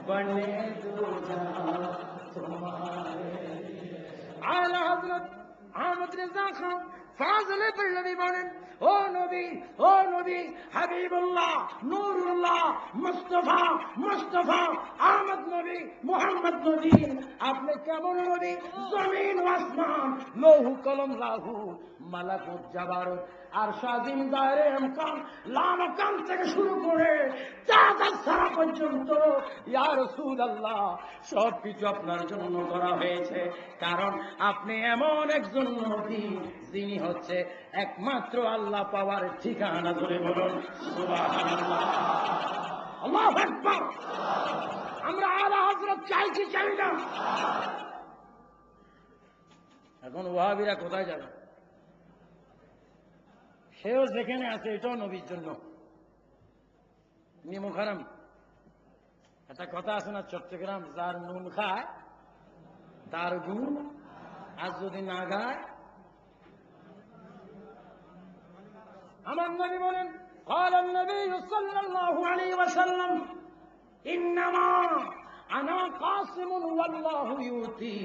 বনে দু জাহান তোমারে লিয়ে। আলা হযরত আহমদ রেজা খান ফাজিলে বেরেলভী বলেন, ও নবী, ও নবী, হাবিবুল্লাহ, নূরুল্লাহ, মুস্তাফা, মুস্তাফা, আহমদ নবী, মুহাম্মদ নবী, আপনি কেমন নবী? জমিন ও আসমান, লৌহ কলম লাহু, মালাকুত জাবারুত, আর শাজিম দায়রে আমকান, লামকান থেকে শুরু করে জাহাজ সারা পর্যন্ত, ইয়া রাসূলুল্লাহ, সব কিছু আপনার জন্য করা হয়েছে। কারণ আপনি এমন একজন নবী যিনি হচ্ছে একমাত্র আল্লাহ পাওয়ার ঠিকানা। ধরে বলুন সুবহানাল্লাহ, আল্লাহু আকবার। আমরা আলা হযরত চাই কি চাই না? এখন ওয়াহাবিরা কোথায় যাবে? সেও যেখানে আছে এটাও নবীর জন্য। নিমুখারাম একটা কথা আছে না, চট্টগ্রাম, যার নুন খায় তার গুণ, আর যদি না গায়। আমার নবী বলেন, قال النبي صلى الله عليه وسلم انما انا قاسم والله يؤتي।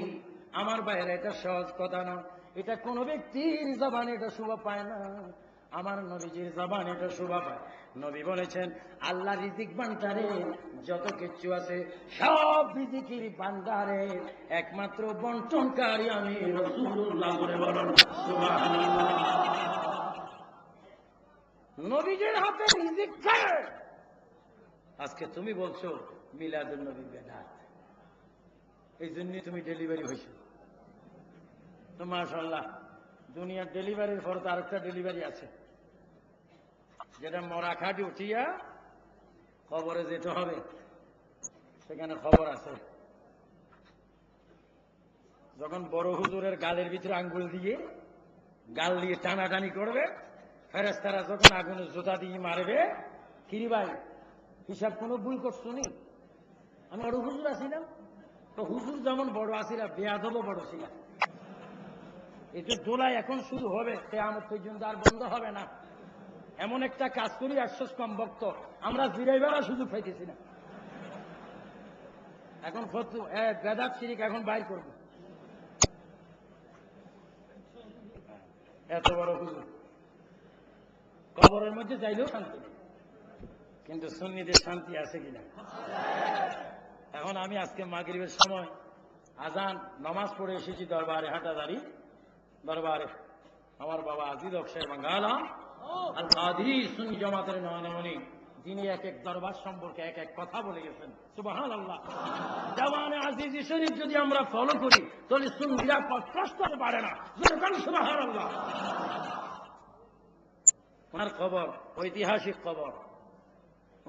আমার বাইরে এটা সহজ কথা না, এটা কোন ব্যক্তির জবানে এটা শোভা পায় না, আমার নবীজির জবানে এটা শোভা পায়। নবী বলেছেন, আল্লাহ রিজিক ভান্ডারে যত কিছু আছে সব রিজিকের ভান্ডারে একমাত্র বন্টনকারী আমি রাসূলুল্লাহ। বলে বলুন সুবহানাল্লাহ। নবীজির হাতে রিজিক খায়। আজকে তুমি বলছো মিলাদুন নবী বেদাত, এই জন্যই তুমি ডেলিভারি হয়েছো। তো মাশাআল্লাহ, দুনিয়ার ডেলিভারির পর তো আরেকটা ডেলিভারি আছে, যেটা মরা খাটি উঠিয়া খবরে যেতে হবে, সেখানে খবর আছে। যখন বড় হুজুরের গালের ভিতরে আঙ্গুল দিয়ে গাল দিয়ে টানাটানি করবে, ফেরেশতারা যখন আগুনের জোতা দিয়ে মারবে, কিরি ভাই হিসাব কোনো ভুল করছো নি? আমি বড় হুজুর আসিলাম, তো হুজুর যেমন বড় আসিলাম, বেয়াদবও বড় ছিলাম। এটা দোলাই এখন শুরু হবে, কিয়ামত পর্যন্ত আর বন্ধ হবে না। এমন একটা কাজ করি আশ্বাস কম ভক্ত, আমরা জিরাইবার সুযোগ পাইতেছি না। এখন বেদাত শিরিক এখন বাইর করব। এত বড় হুজুর, কবরের মধ্যে যাইলেও শান্তি, কিন্তু সুন্নিদের শান্তি আছে কিনা? এখন আমি আজকে মাগরিবের সময় আজান নামাজ পড়ে এসেছি দরবারে, হাটাদারি দরবারে। আমার বাবা আজিজ অক্ষয় বাঙ্গালা আল কাদির সুন্নি জামাতের নয়নমণি, যিনি এক এক দরবার সম্পর্কে এক এক কথা বলে গেছেন। সুবহানাল্লাহ। জামানে আজিজি শরীফ যদি আমরা ফলো করি তাহলে সুন্নিরা কষ্ট পারে না। সুবহানাল্লাহ। ওনার খবর ঐতিহাসিক খবর।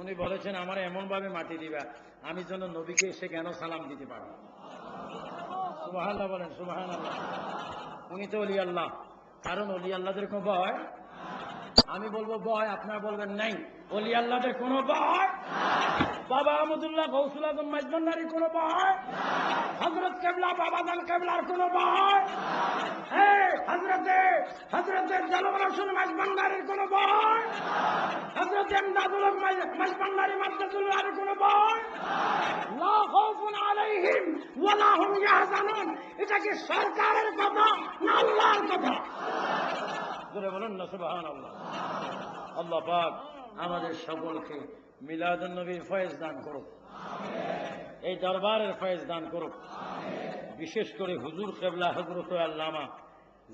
উনি বলেছেন, আমার এমন ভাবে মাটি দিবা আমি যেন নবীকে এসে কেন সালাম দিতে পারি। সুবহানাল্লাহ বলেন, সুবহানাল্লাহ। উনি তো ওলি আল্লাহ, কারণ ওলি আল্লাহদের কোনো ভয়, আমি বলবো ভয়, আপনারা বলবেন নাই। ওলি আল্লাহদের কোনো ভয়? বাবা আহমদুল্লাহ গৌসুল আজম মাইজভান্ডারির কোনো ভয়? হযরত কেবলা বাবাজান কেবলার কোনো ভয়? হযরতে জালাল হোসেন মাইজভান্ডারির কোনো ভয়? হযরত ইমদাদুল হক মাইজভান্ডারি মাদ্রাসুল্লাহর কোনো ভয়? লা খাউফুন আলাইহিম ওয়া লা হুম ইয়াহজানুন। এটা কি সরকারের কথা না আল্লাহর কথা? জোরে বলুন না সুবহানাল্লাহ। আল্লাহ পাক আমাদের সকলকে মিলাদুন নবীর ফয়েজ দান করুক, এই দরবারের ফয়েজ দান করুক। বিশেষ করে হুজুর কেবলা হযরত আল্লামা,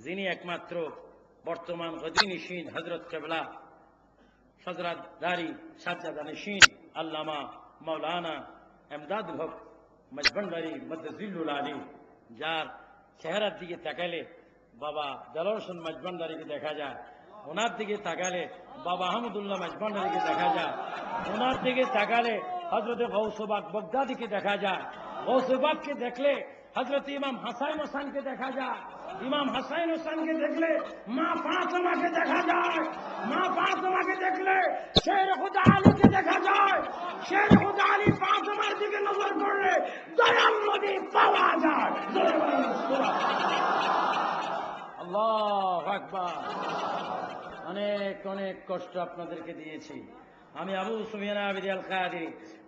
যিনি একমাত্র বর্তমান গদিনিশীন হযরত কেবলা সজরাদারি সাজ্জাদানিশীন আল্লামা মাওলানা ইমদাদুল হক মাইজভান্ডারি মাদ্দাজিল্লুল আলী, যার চেহারার দিকে তাকালে বাবা জালাল হোসেন মাইজভান্ডারিকে দেখা যায়, ওনার দিকে তাকালে বাবা আহমদুল্লাহ মাইজভান্ডারিকে দেখা যায়, ওনার দিকে তাকালে হযরত গৌসবাগ বগদাদিকে দেখা যায়, গৌসবাগকে দেখলে হযরত ইমাম হাসান হোসেনকে দেখা যায়, ইমাম হাসান হোসেনকে দেখলে মা ফাতেমাকে দেখা যায়, মা ফাতেমাকে দেখলে শের খুদা আলীকে দেখা যায়, শের খুদা আলী ফাতেমার দিকে নজর করলে দয়াল নবী পাওয়া যায়। আল্লাহু আকবার। অনেক অনেক কষ্ট আপনাদেরকে দিয়েছি। আমি আবু সুফিয়ান আবিদি আল কাদেরী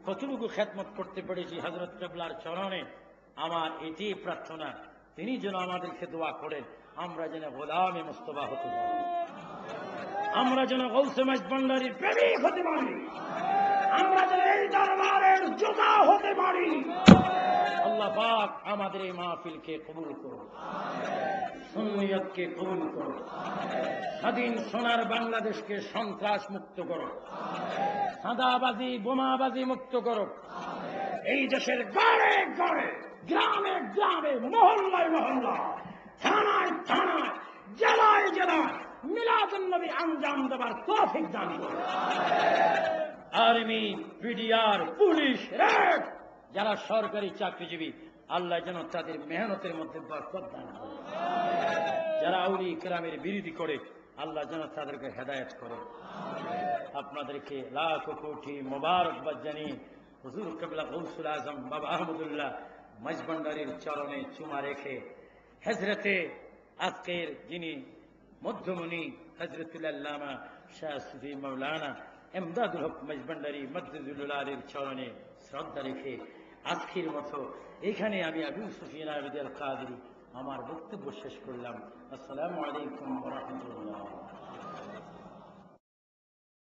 কতটুকু খেদমত করতে পেরেছি হযরত কেবলার চরণে, আমার এটি প্রার্থনা তিনি যেন আমাদেরকে দোয়া করেন, আমরা যেন গোলামে মুস্তাফা হতে পারি, আমরা যেন গৌসে মাইজভান্ডারির প্রেমিক হতে পারি, আমরা যেন এই দরবারের যোদ্ধা হতে পারি। আল্লাহ পাক আমাদের এই মাহফিলকে কবুল করুন, সুন্নিয়তকে কবুল করুন, স্বাধীন সোনার বাংলাদেশকে সন্ত্রাস মুক্ত করো, সাদাবাজি বোমাবাজি মুক্ত করো। এই দেশের ঘরে ঘরে, গ্রামে গ্রামে, মহল্লায় মহল্লায়, থানায় থানায়, জেলায় জেলায় মিলাদুন নবী আঞ্জাম দেবার তৌফিক দান করো। আর্মি, পিডিআর, পুলিশ, র্যাব, যারা সরকারি চাকরিজীবী, আল্লাহ যেন তাদের মেহনতের মধ্যে বরকত দান করে। যারা আউলিয়া কেরামের বিরোধী করে, আল্লাহ যেন তাদেরকে হেদায়েত করে। আপনাদেরকে লাখ কোটি মোবারকবাদ জানিয়ে হুজুর কেবলা গৌসুল আজম বাবা আহমদুল্লাহ মাইজভান্ডারির চরণে চুমা রেখে হযরতে আজকের যিনি মধ্যমণি হযরতুল আল্লামা শাহ সুফি মাওলানা ইমদাদুল হক মাইজভান্ডারি মাদ্দাজিল্লুল আলীর চরণে শ্রদ্ধা রেখে আজকের মতো এখানে আমি আবু সুফিয়ান আবিদি আল কাদেরী আমার বক্তব্য শেষ করলাম। আসসালামু আলাইকুম ওয়া রাহমাতুল্লাহ।